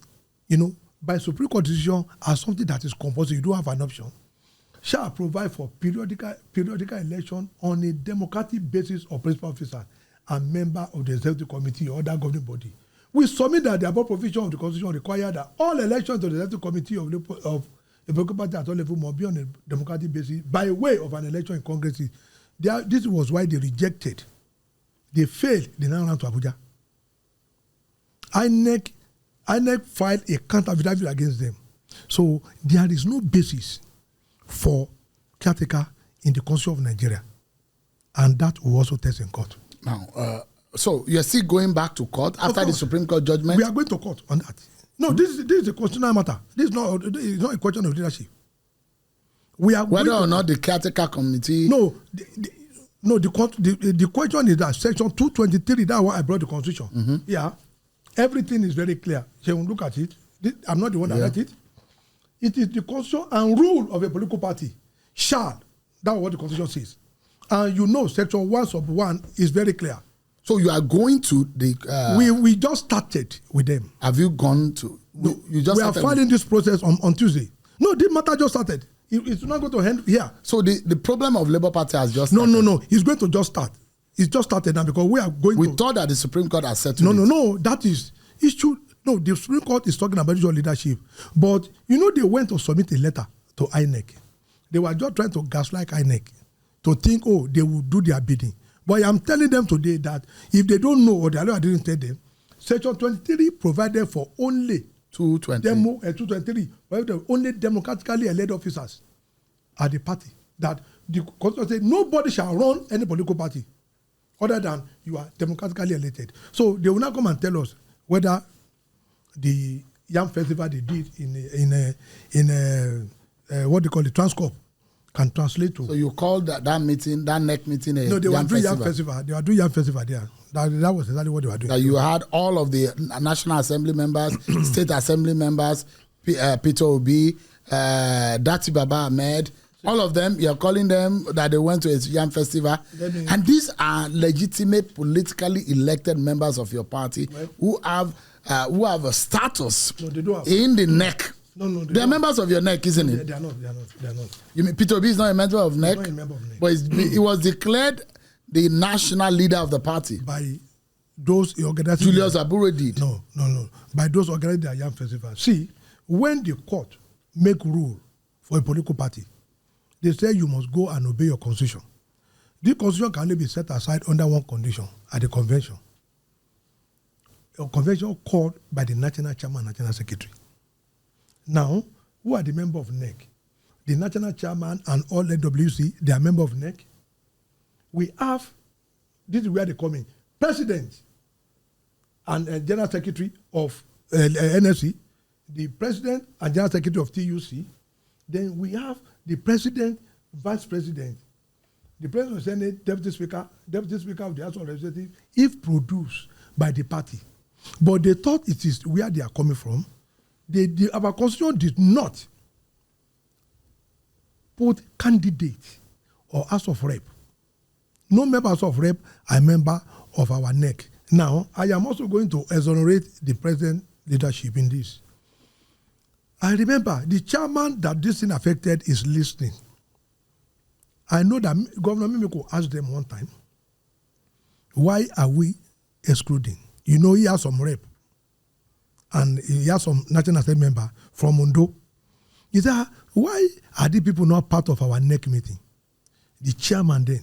by Supreme Court decision as something that is compulsory. You don't have an option. Shall provide for periodical election on a democratic basis of principal officer and member of the executive committee or other governing body. We submit that the above provision of the Constitution require that all elections to the executive committee of a political party at all levels must be on a democratic basis by way of an election in Congress. This was why they rejected. They failed. They now ran to Abuja. INEC filed a counter affidavit against them. So there is no basis for caretaker in the Constitution of Nigeria. And that will also test in court. Now, so you're still going back to court after the Supreme Court judgment? We are going to court on that. No, this is a constitutional matter. This is not a question of leadership. We are whether or not the caretaker committee. No, the question is that section 223. That's why I brought the Constitution. Mm-hmm. Yeah, everything is very clear. You look at it. I'm not the one that wrote it. It is the Constitution and rule of a political party shall. That's what the Constitution says. And section 1(1) is very clear. So you are going to the... We just started with them. Have you gone to... We are filing this process on Tuesday. No, this matter just started. It's not going to end here. So the problem of Labour Party has just started? No. It's going to just start. It's just started now because we are going We thought that the Supreme Court has settled it. No. That is... issue. No, the Supreme Court is talking about your leadership. But, they went to submit a letter to INEC. They were just trying to gaslight INEC to think, they will do their bidding. But I'm telling them today that if they don't know or the law didn't tell them, Section 23 provided for only 223, only democratically elected officers at the party. That the Constitution said nobody shall run any political party other than you are democratically elected. So they will not come and tell us whether the Yam Festival they did in what they call the Transcorp can translate to. So you called that meeting, that NEC meeting, no, they were doing Yam Festival. They were doing Yam Festival there. That was exactly what they were doing. That you had all of the National Assembly members, State Assembly members, Peter Obi, Dati Baba Ahmed, all of them, you're calling them that they went to a Yam Festival. And these are legitimate, politically elected members of your party who have a status in the NEC. No, they are members of your NEC, isn't it? They are not. You mean Peter Obi is not a member of NEC? Not a member of NEC. But he was declared the national leader of the party. By those organizing... Julius Abure did. No. By those organizing the Yam Festival. See, when the court make rule for a political party, they say you must go and obey your constitution. This constitution can only be set aside under one condition, at the convention. A convention called by the national chairman and national secretary. Now, who are the members of NEC? the national chairman and all NWC, they are member of NEC. We have, this is where they come in, president and general secretary of NSC, the president and general secretary of TUC. Then we have the president, vice president, the president of the Senate, deputy speaker of the House of Representatives, if produced by the party. But they thought it is where they are coming from. Our constitution did not put candidate or House of Rep. No member House of Rep are member of our NEC. Now, I am also going to exonerate the present leadership in this. I remember the chairman that this thing affected is listening. I know that Governor Mimiko asked them one time, why are we excluding? You know, he has some rep and he has some National Assembly member from Ondo. He said, why are these people not part of our NEC meeting? The chairman then,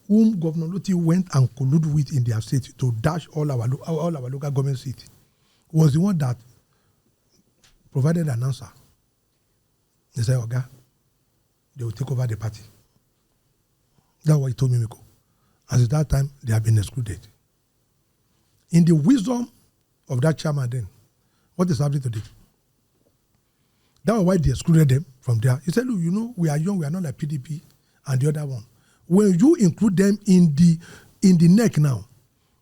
whom Governor Loti went and colluded with in their state to dash all our local government seats, was the one that provided an answer. He said, Oga, they will take over the party. That's what he told me, Miko. And at that time, they have been excluded. In the wisdom of that chairman then, what is happening today? That was why they excluded them from there. He said, look, you know, we are young, we are not like PDP and the other one. When you include them in the NEC now,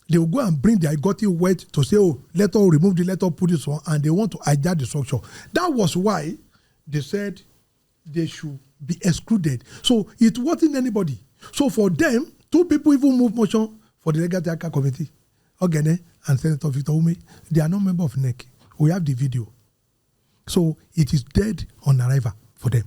they will go and bring their gotten weight to say, oh, let us remove the, let us put this one, and they want to hijack the structure. That was why they said they should be excluded. So it wasn't anybody. So for them, two people even moved motion for the Legal Committee, Ogene and Senator Victor Ume. They are not members of NEC. We have the video. So it is dead on arrival for them.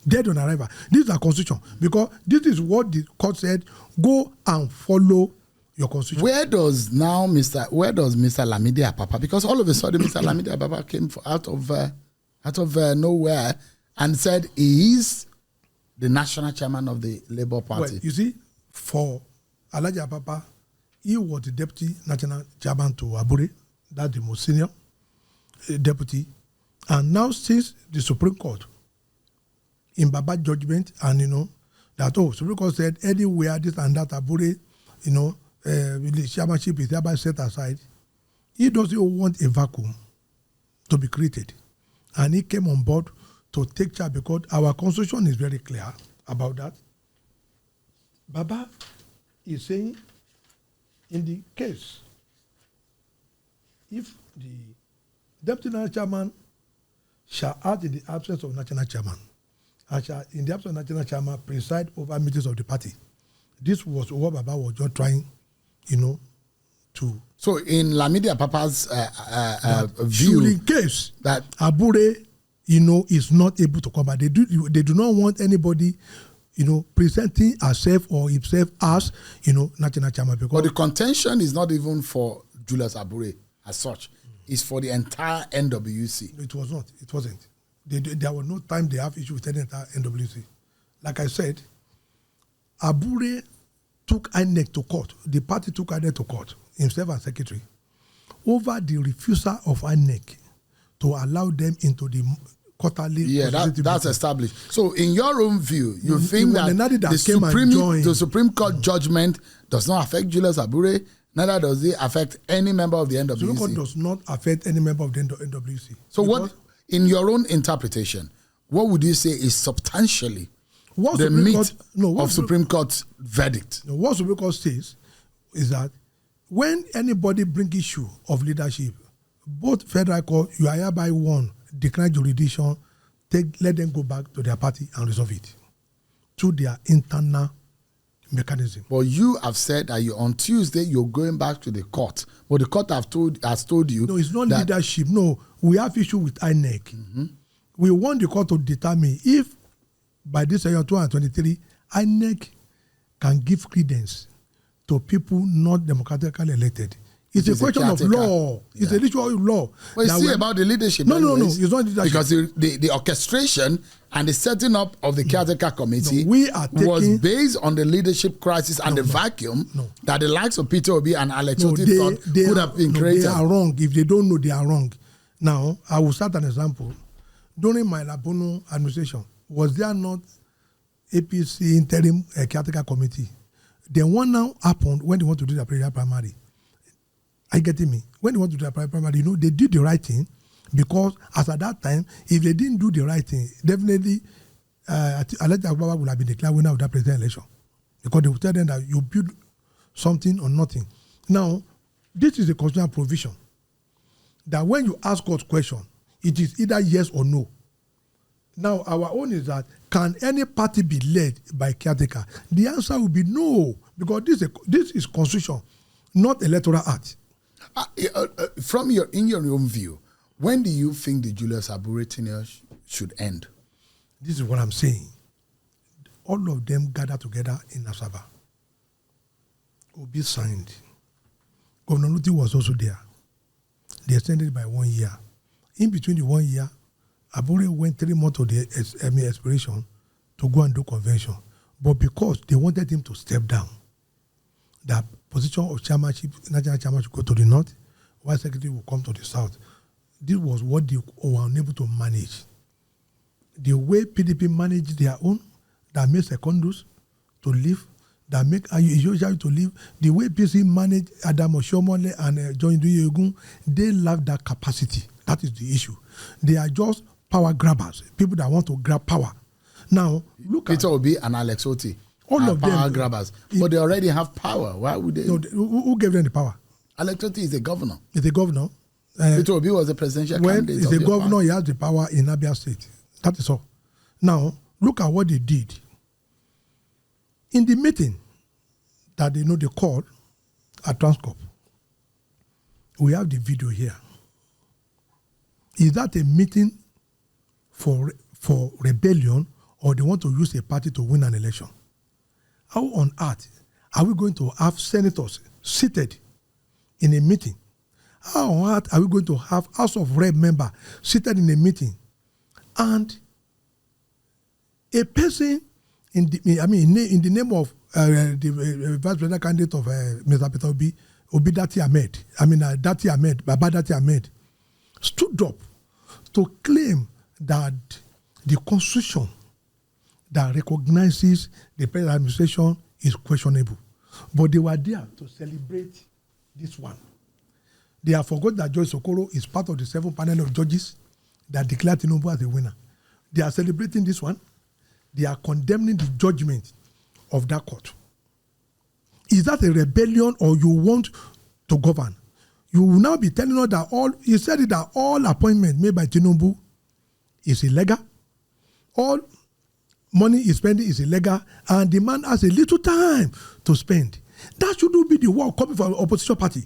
Dead on arrival. This is our constitution, because this is what the court said, go and follow your constitution. Where does Mr. Lamidi Apapa, because all of a sudden Mr. Lamidi Apapa came out of nowhere and said he is the national chairman of the Labour Party. Well, you see, for Alhaji Apapa, he was the deputy national chairman to Abure, that's the most senior deputy. And now since the Supreme Court, in Baba judgment, and you know, that Supreme Court said anywhere this and that Abure, you know, the chairmanship is thereby set aside, he doesn't want a vacuum to be created. And he came on board to take charge, because our constitution is very clear about that. Baba is saying, in the case, if the deputy national chairman shall act in the absence of national chairman, and shall, in the absence of national chairman, preside over meetings of the party. This was what Baba was just trying, you know, to. So in Lamidi Apapa's view, in case that Abure, you know, is not able to come back, they do not want anybody, you know, presenting herself or himself as, you know, national chairman. Because but the contention is not even for Julius Abure as such. It's for the entire NWC. It was not. It wasn't. There was no time they have issue with the entire NWC. Like I said, Abure took INEC to court. The party took INEC to court, himself and secretary, over the refusal of INEC to allow them into the quarterly. Yeah, that's established. So in your own view, you think that the Supreme Court judgment does not affect Julius Abure, neither does it affect any member of the NWC? Supreme Court does not affect any member of the NWC. So what, in your own interpretation, what would you say is substantially the meat of Supreme Court's verdict? What Supreme Court says is that when anybody brings issue of leadership, both federal court, you are hereby one, decline jurisdiction, let them go back to their party and resolve it through their internal mechanism. But you have said that on Tuesday you're going back to the court. But the court has told you. No, it's not leadership. No, we have issue with INEC. Mm-hmm. We want the court to determine if by this year 2023, INEC can give credence to people not democratically elected. It's a question of law. It's an issue of law. But you see about the leadership. No, it's not leadership. Because the orchestration and the setting up of the caretaker committee was based on the leadership crisis and the vacuum that the likes of Peter Obi and Alex Otti thought could have been created. They are wrong. If they don't know, they are wrong. Now, I will start an example. during my Labono administration, was there not APC interim caretaker committee? The one now happened when they want to do the primary. Are you getting me? When they want to do the primary, they did the right thing, because as at that time, if they didn't do the right thing, definitely Alhaji Abubakar would have been declared winner of that presidential election, because they would tell them that you build something or nothing. Now, this is a constitutional provision that when you ask us question, it is either yes or no. Now, our own is that, can any party be led by caretaker? The answer will be no, because this is constitution, not electoral act. In your own view, when do you think the Julius Abure tenure should end? This is what I'm saying. All of them gather together in Asaba. Obi signed. Governor Luti was also there. They extended by 1 year. In between the 1 year, Abure went 3 months of the expiration to go and do convention. But because they wanted him to step down, the position of chairmanship, national chairmanship, go to the north, while secretary will come to the south. This was what they were unable to manage. The way PDP managed their own, that made Secondus to leave, that make Ayoja to leave, the way PC managed Adam Oshomole and John Duyegun, they lack that capacity. That is the issue. They are just power grabbers, people that want to grab power. Now, look Peter Obi and Alex Oti, all of them power grabbers, but they already have power. Why would they? No, who gave them the power? Alex Oti is the governor. Is the governor. Peter Obi was the presidential candidate. When he's the governor, he has the power in Abia State. That is all. Now, look at what they did. In the meeting that they called at Transcorp, we have the video here. Is that a meeting for rebellion, or they want to use a party to win an election? How on earth are we going to have senators seated in a meeting? How on earth are we going to have House of Rep member seated in a meeting, and a person in the name of the vice president candidate of Mr. Peter Obi, Baba Dati Ahmed, stood up to claim that the constitution that recognizes the present administration is questionable. But they were there to celebrate this one. They have forgot that Joyce Okoro is part of the 7 panel of judges that declared Tinubu as the winner. They are celebrating this one. They are condemning the judgment of that court. Is that a rebellion, or you want to govern? You will now be telling us that all appointments made by Tinubu is illegal. All money is spending is illegal, and the man has a little time to spend. That shouldn't be the word coming from opposition party.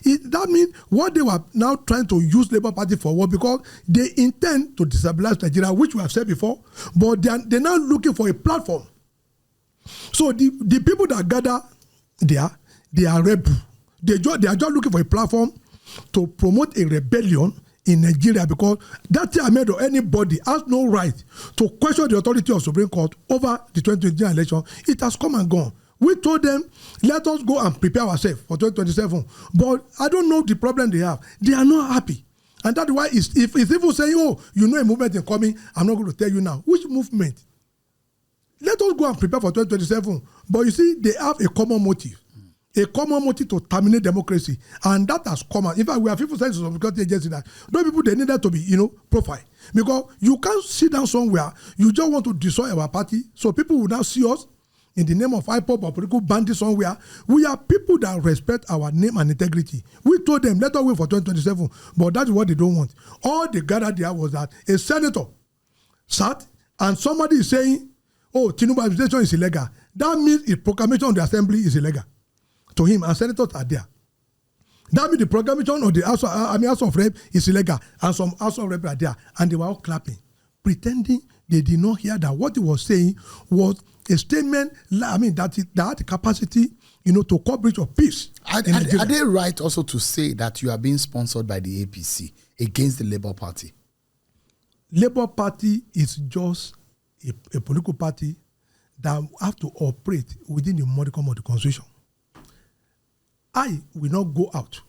That means what they were now trying to use Labour Party for was because they intend to destabilize Nigeria, which we have said before, but they're now looking for a platform. So the people that gather there, they are rebel. They are just looking for a platform to promote a rebellion in Nigeria, because Dati Ahmed or anybody has no right to question the authority of Supreme Court over the 2020 election. It has come and gone. We told them, let us go and prepare ourselves for 2027. But I don't know the problem they have. They are not happy. And that's why if people say, a movement is coming, I'm not going to tell you now. Which movement? Let us go and prepare for 2027. But you see, they have a common motive. A common motive to terminate democracy. And that has come out. In fact, we have people saying to some security agency that those people, they need that to be, profile. Because you can't sit down somewhere, you just want to destroy our party. So people will now see us in the name of IPOP or political bandit somewhere. We are people that respect our name and integrity. We told them, let us wait for 2027. But that's what they don't want. All they gathered there was that a senator sat and somebody is saying, Tinubu administration is illegal. That means the proclamation of the assembly is illegal to him, and senators are there. That means the proclamation of the House of Rep is illegal, and some House of Rep are there, and they were all clapping, pretending they did not hear that what he was saying was a statement, that had the capacity, to call breach of peace. Are they right also to say that you are being sponsored by the APC against the Labour Party? Labour Party is just a political party that have to operate within the modicum of the Constitution. I will not go out.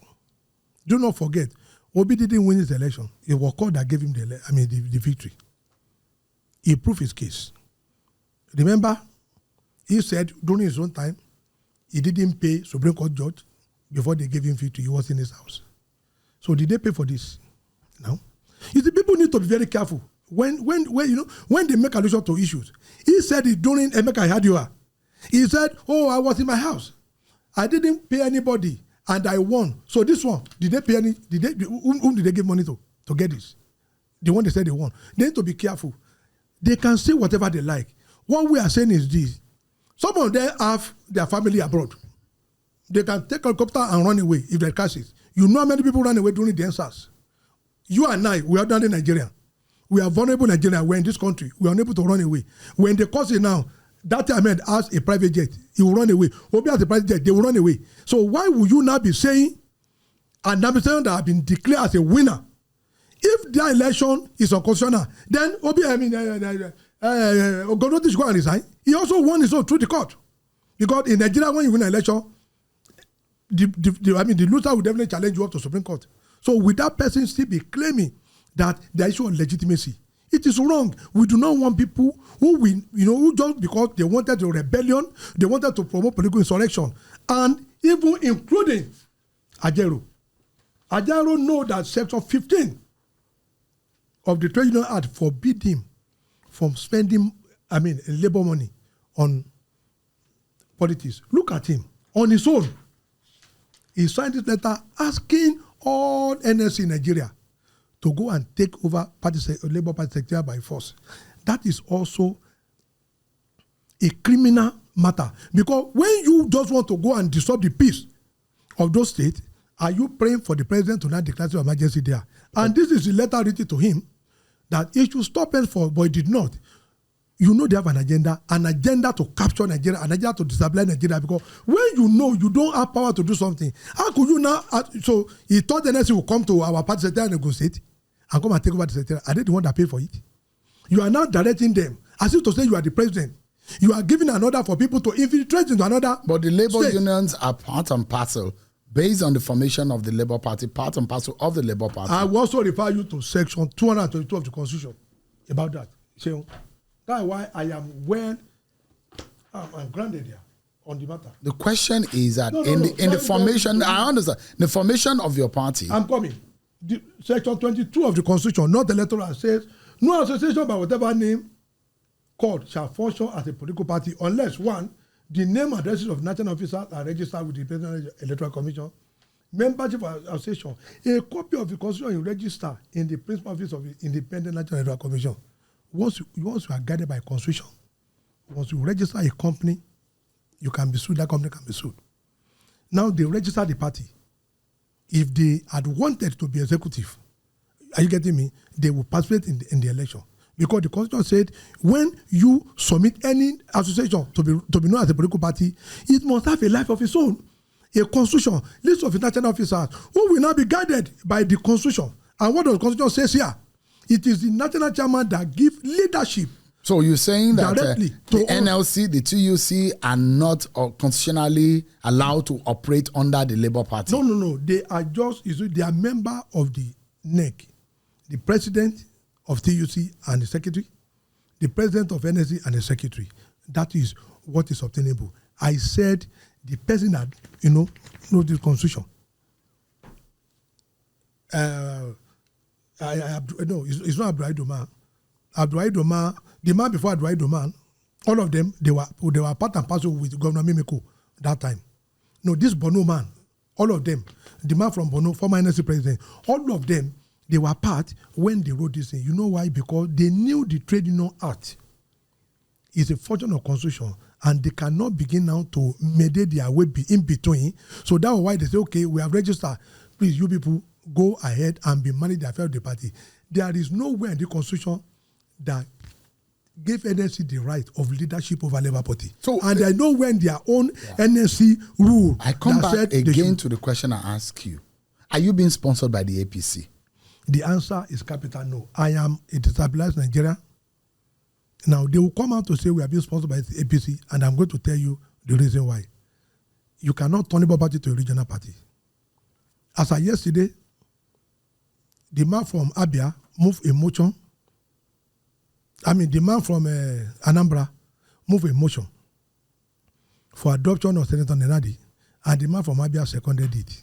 Do not forget, Obi didn't win his election. It was God that gave him the victory. He proved his case. Remember, he said during his own time, he didn't pay Supreme Court judge before they gave him victory. He was in his house. So did they pay for this? No. You see, people need to be very careful when they make allusion to issues. He said it during Emeka Ihadioha. He said, "Oh, I was in my house. I didn't pay anybody, and I won." So this one, did they pay any? Whom did they give money to get this? The one they said they won. They need to be careful. They can say whatever they like. What we are saying is this: some of them have their family abroad. They can take a helicopter and run away if they catch it. You know how many people ran away during the NSAS? You and I, we are down in Nigeria. We are vulnerable Nigeria. We're in this country. We are unable to run away. When they cause it now, that Ahmed has a private jet. He will run away. Obi has a private jet. They will run away. So why would you not be saying an administration that has been declared as a winner? If their election is unconstitutional, then Obi, Ogonotti should go and resign. He also won his own through the court. Because in Nigeria, when you win an election, the loser will definitely challenge you up to Supreme Court. So with that person still be claiming that the issue of legitimacy, it is wrong. We do not want people who win, who just because they wanted to rebellion, they wanted to promote political insurrection, and even including Ajero. Ajero know that Section 15 of the Trade Union Act forbid him from spending, labor money on politics. Look at him on his own. He signed this letter asking all NSC in Nigeria to go and take over Labour Party Secretariat by force. That is also a criminal matter. Because when you just want to go and disturb the peace of those states, are you praying for the president to not declare state of emergency there? And this is the letter written to him that he should stop henceforth, but he did not. You know they have an agenda to capture Nigeria, an agenda to destabilize Nigeria, because when you know you don't have power to do something, how could you now? So he thought the NSC will come to our party secretariat and negotiate and come and take over the secretariat. Are they the one that paid for it? You are now directing them as if to say you are the president. You are giving an order for people to infiltrate into another. But the labor unions are part and parcel, based on the formation of the Labour Party, part and parcel of the Labour Party. I will also refer you to Section 222 of the Constitution about that. So that's why I am I'm grounded here on the matter. The question is that in the formation, I understand, the formation of your party. I'm coming. Section 22 of the Constitution, not the electoral, says no association by whatever name called shall function as a political party unless, one, the name and addresses of national officers are registered with the Presidential Electoral Commission. Membership association, a copy of the Constitution you register in the principal office of the Independent National Electoral Commission. Once you are guided by Constitution, once you register a company, you can be sued, that company can be sued. Now they register the party. If they had wanted to be executive, are you getting me? They will participate in the election. Because the Constitution said when you submit any association to be known as a political party, it must have a life of its own. A constitution, list of national officers who will now be guided by the Constitution. And what the Constitution says here, it is the national chairman that gives leadership. So you're saying that the NLC, the TUC are not constitutionally allowed to operate under the Labour Party? No. They are they are member of the NEC, the president of TUC and the secretary, the president of NSC and the secretary. That is what is obtainable. I said the person that knows the Constitution. It's not Abdullah Doma. Abdullah Doma, the man before Abdullah Doma, all of them they were part and parcel with Governor Mimiko that time. No, this Bono man, all of them, the man from Bono, former NSC president, all of them, they were part when they wrote this thing. You know why? Because they knew the Trade Union Act is a function of Constitution, and they cannot begin now to mediate their way in between. So that's why they say, okay, we have registered. Please, you people, go ahead and be managed the affairs of the party. There is nowhere in the Constitution that gave NSC the right of leadership over Labour Party. So, and I know when their own NSC rule. I come back again to the question I ask you. Are you being sponsored by the APC? The answer is capital no. I am a destabilized Nigeria. Now, they will come out to say we are being sponsored by the APC, and I'm going to tell you the reason why. You cannot turn Labour Party to a regional party. As of yesterday, the man from Abia moved a motion. I mean, the man from Anambra moved a motion for adoption of Senator Nenadi, and the man from Abia seconded it.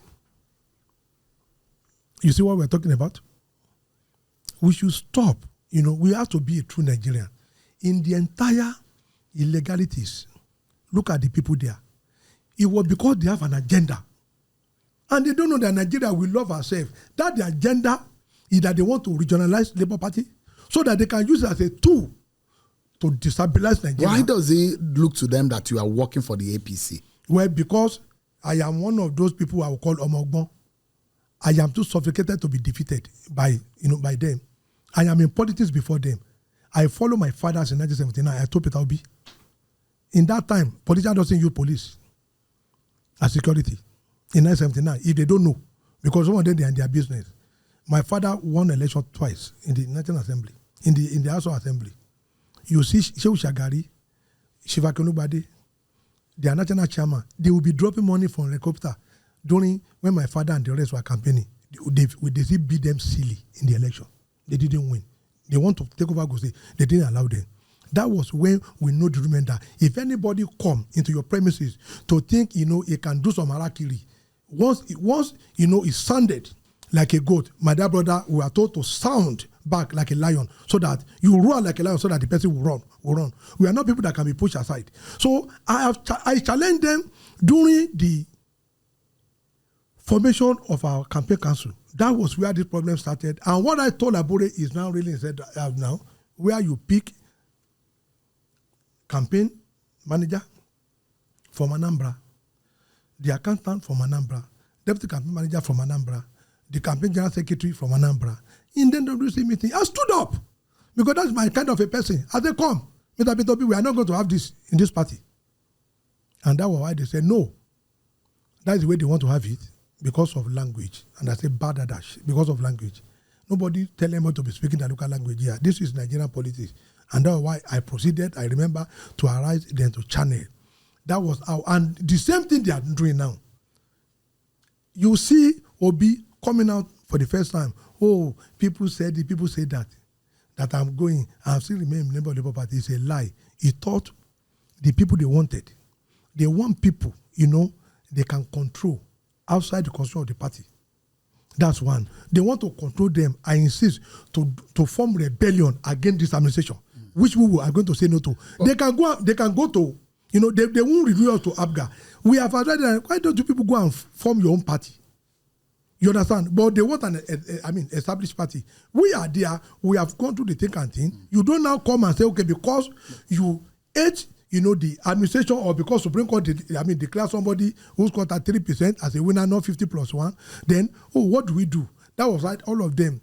You see what we're talking about? We should stop. We have to be a true Nigerian. In the entire illegalities, look at the people there. It was because they have an agenda. And they don't know that Nigeria will love ourselves. That the agenda is that they want to regionalize Labour Party so that they can use it as a tool to destabilize Nigeria. Why does it look to them that you are working for the APC? Well, because I am one of those people I will call Omogbon. I am too suffocated to be defeated by them. I am in politics before them. I follow my fathers in 1979. I told Peter Obi. In that time, politicians doesn't use police as security. In 1979, if they don't know, because some of them they are in their business. My father won election twice in the National Assembly, in the House of Assembly. You see Shehu Shagari, Shiva Konubade, their national chairman, they will be dropping money from helicopter during when my father and the rest were campaigning. They still beat them silly in the election. They didn't win. They want to take over Gose. They didn't allow them. That was when we know the remember that if anybody come into your premises to think, it can do some harakiri, once it sounded like a goat, my dear brother, we are told to sound back like a lion so that you roar like a lion so that the person will run. We are not people that can be pushed aside. So I challenged them during the formation of our campaign council. That was where this problem started. And what I told Abure is now really said now, where you pick campaign manager from Anambra, the accountant from Anambra, deputy campaign manager from Anambra, the campaign general secretary from Anambra. In the WC meeting, I stood up because that's my kind of a person. As they come, Mr. Peter Obi, we are not going to have this in this party. And that was why they said no. That is the way they want to have it because of language. And I say badadash because of language. Nobody tell them to be speaking the local language here. This is Nigerian politics. And that's why I proceeded, I remember, to arise then to channel. That was how, and the same thing they are doing now. You see Obi coming out for the first time. Oh, people said that I'm going, I'm still remaining member of the Labour Party. It's a lie. He thought the people they wanted. They want people, they can control outside the control of the party. That's one. They want to control them. I insist to form rebellion against this administration, which we are going to say no to. They can go to, they won't reduce us to ABGA. We have already. Why don't you people go and form your own party? You understand? But they want an established party. We are there. We have gone through the thick and thin. You don't now come and say, okay, because you ate, the administration, or because Supreme Court, declare somebody who's got at 3% as a winner, not 50+1. Then, what do we do? That was right. All of them,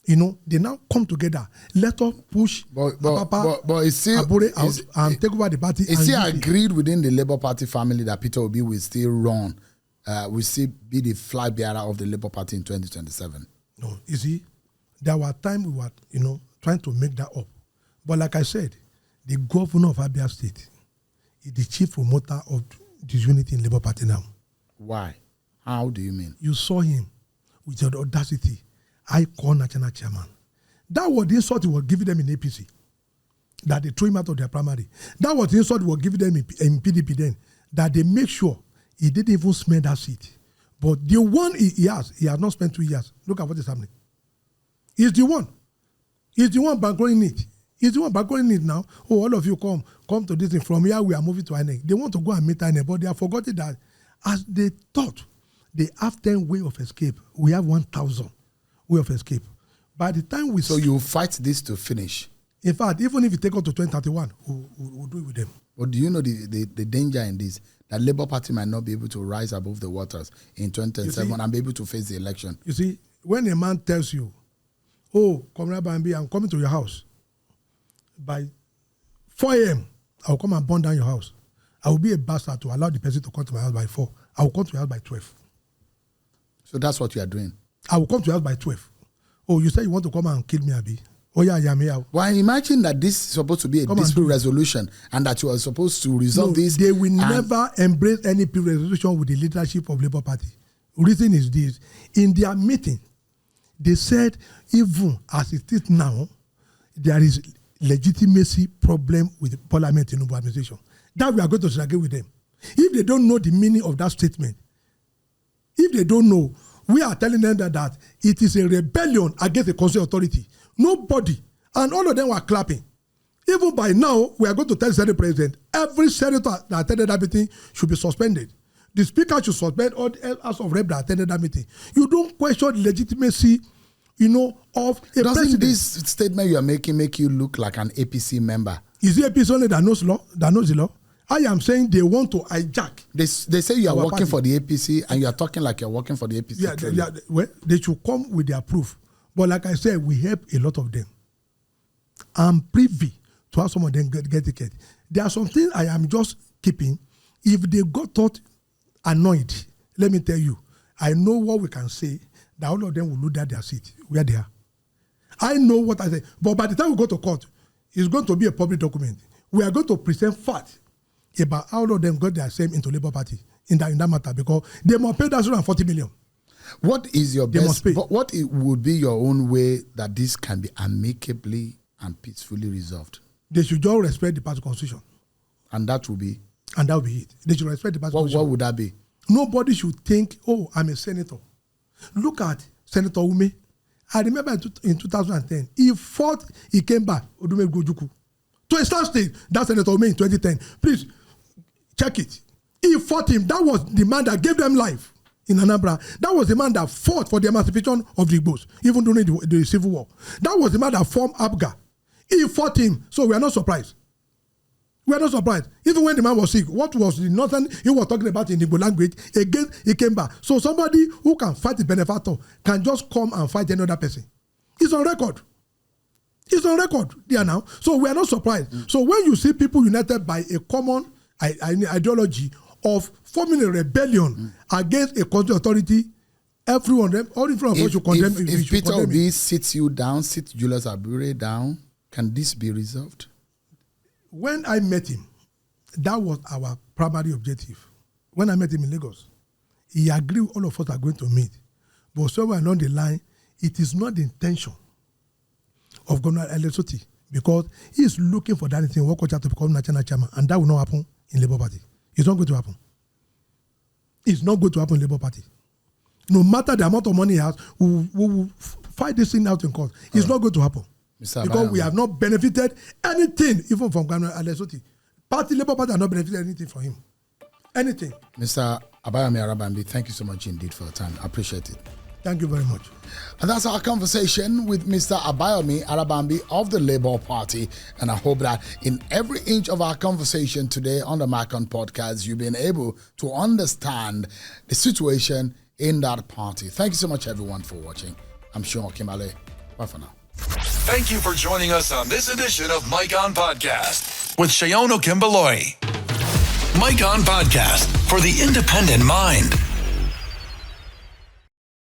they now come together. Let us push Papa Abure out and take over the party. Is he agreed within the Labour Party family that Peter Obi will still run? Will still be the flag bearer of the Labour Party in 2027? No, you see, there were times we were, trying to make that up. But like I said, the governor of Abia State is the chief promoter of disunity in Labour Party now. Why? How do you mean? You saw him with the audacity. I call national chairman. That was the insult he was giving them in APC. That they threw him out of their primary. That was the insult he was giving them in PDP then. That they make sure he didn't even smell that seat. But the one he has not spent 2 years. Look at what is happening. He's the one. He's the one bankrolling it. He's the one bankrolling it now. Oh, all of you come to this thing. From here, we are moving to INEC. They want to go and meet INEC, but they have forgotten that as they thought they have 10 way of escape, we have 1,000 way of escape. By the time we... So you fight this to finish? In fact, even if you take us to 2031, we'll do it with them. But do you know the danger in this? That Labour Party might not be able to rise above the waters in 2027 and be able to face the election. You see, when a man tells you, oh, Comrade Bambi, I'm coming to your house. By 4 a.m., I'll come and burn down your house. I will be a bastard to allow the person to come to my house by 4. I will come to your house by 12. So that's what you are doing? I will come to your house by 12. Oh, you say you want to come and kill me, Abi? Oh, yeah, me out. Well, imagine that this is supposed to be a dispute resolution and that you are supposed to resolve this. They will never embrace any resolution with the leadership of Labour Party. Reason is this. In their meeting, They said even as it is now, there is legitimacy problem with the Parliament in Tinubu administration. That we are going to disagree with them. If they don't know the meaning of that statement, if they don't know, we are telling them that it is a rebellion against the constitutional authority. Nobody, and all of them were clapping. Even by now, we are going to tell the Senate President, every senator that attended that meeting should be suspended. The Speaker should suspend all the House of Reps that attended that meeting. You don't question the legitimacy, of a Doesn't president. this statement you are making make you look like an APC member? Is it APC only that knows the law? I am saying they want to hijack. They say you are working party for the APC and you are talking like you're working for the APC. Yeah, they should come with their proof. But like I said, we help a lot of them. I'm privy to how some of them get ticket. There are some things I am just keeping. If they got thought annoyed, let me tell you, I know what we can say, that all of them will lose their seat where they are. I know what I say. But by the time we go to court, it's going to be a public document. We are going to present facts about how all of them got their same into Labour Party in that matter, because they must pay that 140 million. What is your best? What it would be your own way that this can be amicably and peacefully resolved? They should just respect the party constitution. And that will be? And that will be it. They should respect the party constitution. What would that be? Nobody should think, oh, I'm a senator. Look at Senator Ume. I remember in 2010, he came back, Odume Gojuku, to a stand state, that Senator Ume in 2010. Please, check it. He fought him. That was the man that gave them life in Anambra. That was the man that fought for the emancipation of the Igbos, even during the Civil War. That was the man that formed ABGA. He fought him, so we are not surprised. We are not surprised. Even when the man was sick, what was the northern he was talking about in Igbo language, again, he came back. So somebody who can fight the benefactor can just come and fight another person. It's on record. It's on record there now. So we are not surprised. So when you see people united by a common ideology of forming a rebellion against a country authority, everyone, all in front of us should condemn it. If Peter Obi sits you down, sits Julius Abure down, can this be resolved? When I met him, that was our primary objective. When I met him in Lagos, he agreed all of us are going to meet. But somewhere along the line, it is not the intention of Governor Elesoti, because he is looking for that thing, work to become national chairman, and that will not happen in Labour Party. It's not going to happen. It's not going to happen in Labour Party. No matter the amount of money he has, we will fight this thing out in court. It's not going to happen. Because we have not benefited anything, even from Governor Elesoti. Labour Party has not benefited anything from him. Anything. Mr. Abayomi Arabambi, thank you so much indeed for your time. I appreciate it. Thank you very much. And that's our conversation with Mr. Abayomi Arabambi of the Labour Party. And I hope that in every inch of our conversation today on the Macon podcast, you've been able to understand the situation in that party. Thank you so much, everyone, for watching. I'm Sean Okimale. Bye for now. Thank you for joining us on this edition of Mike On Podcast with Shayon Okimbaloi. Mike On Podcast for the independent mind.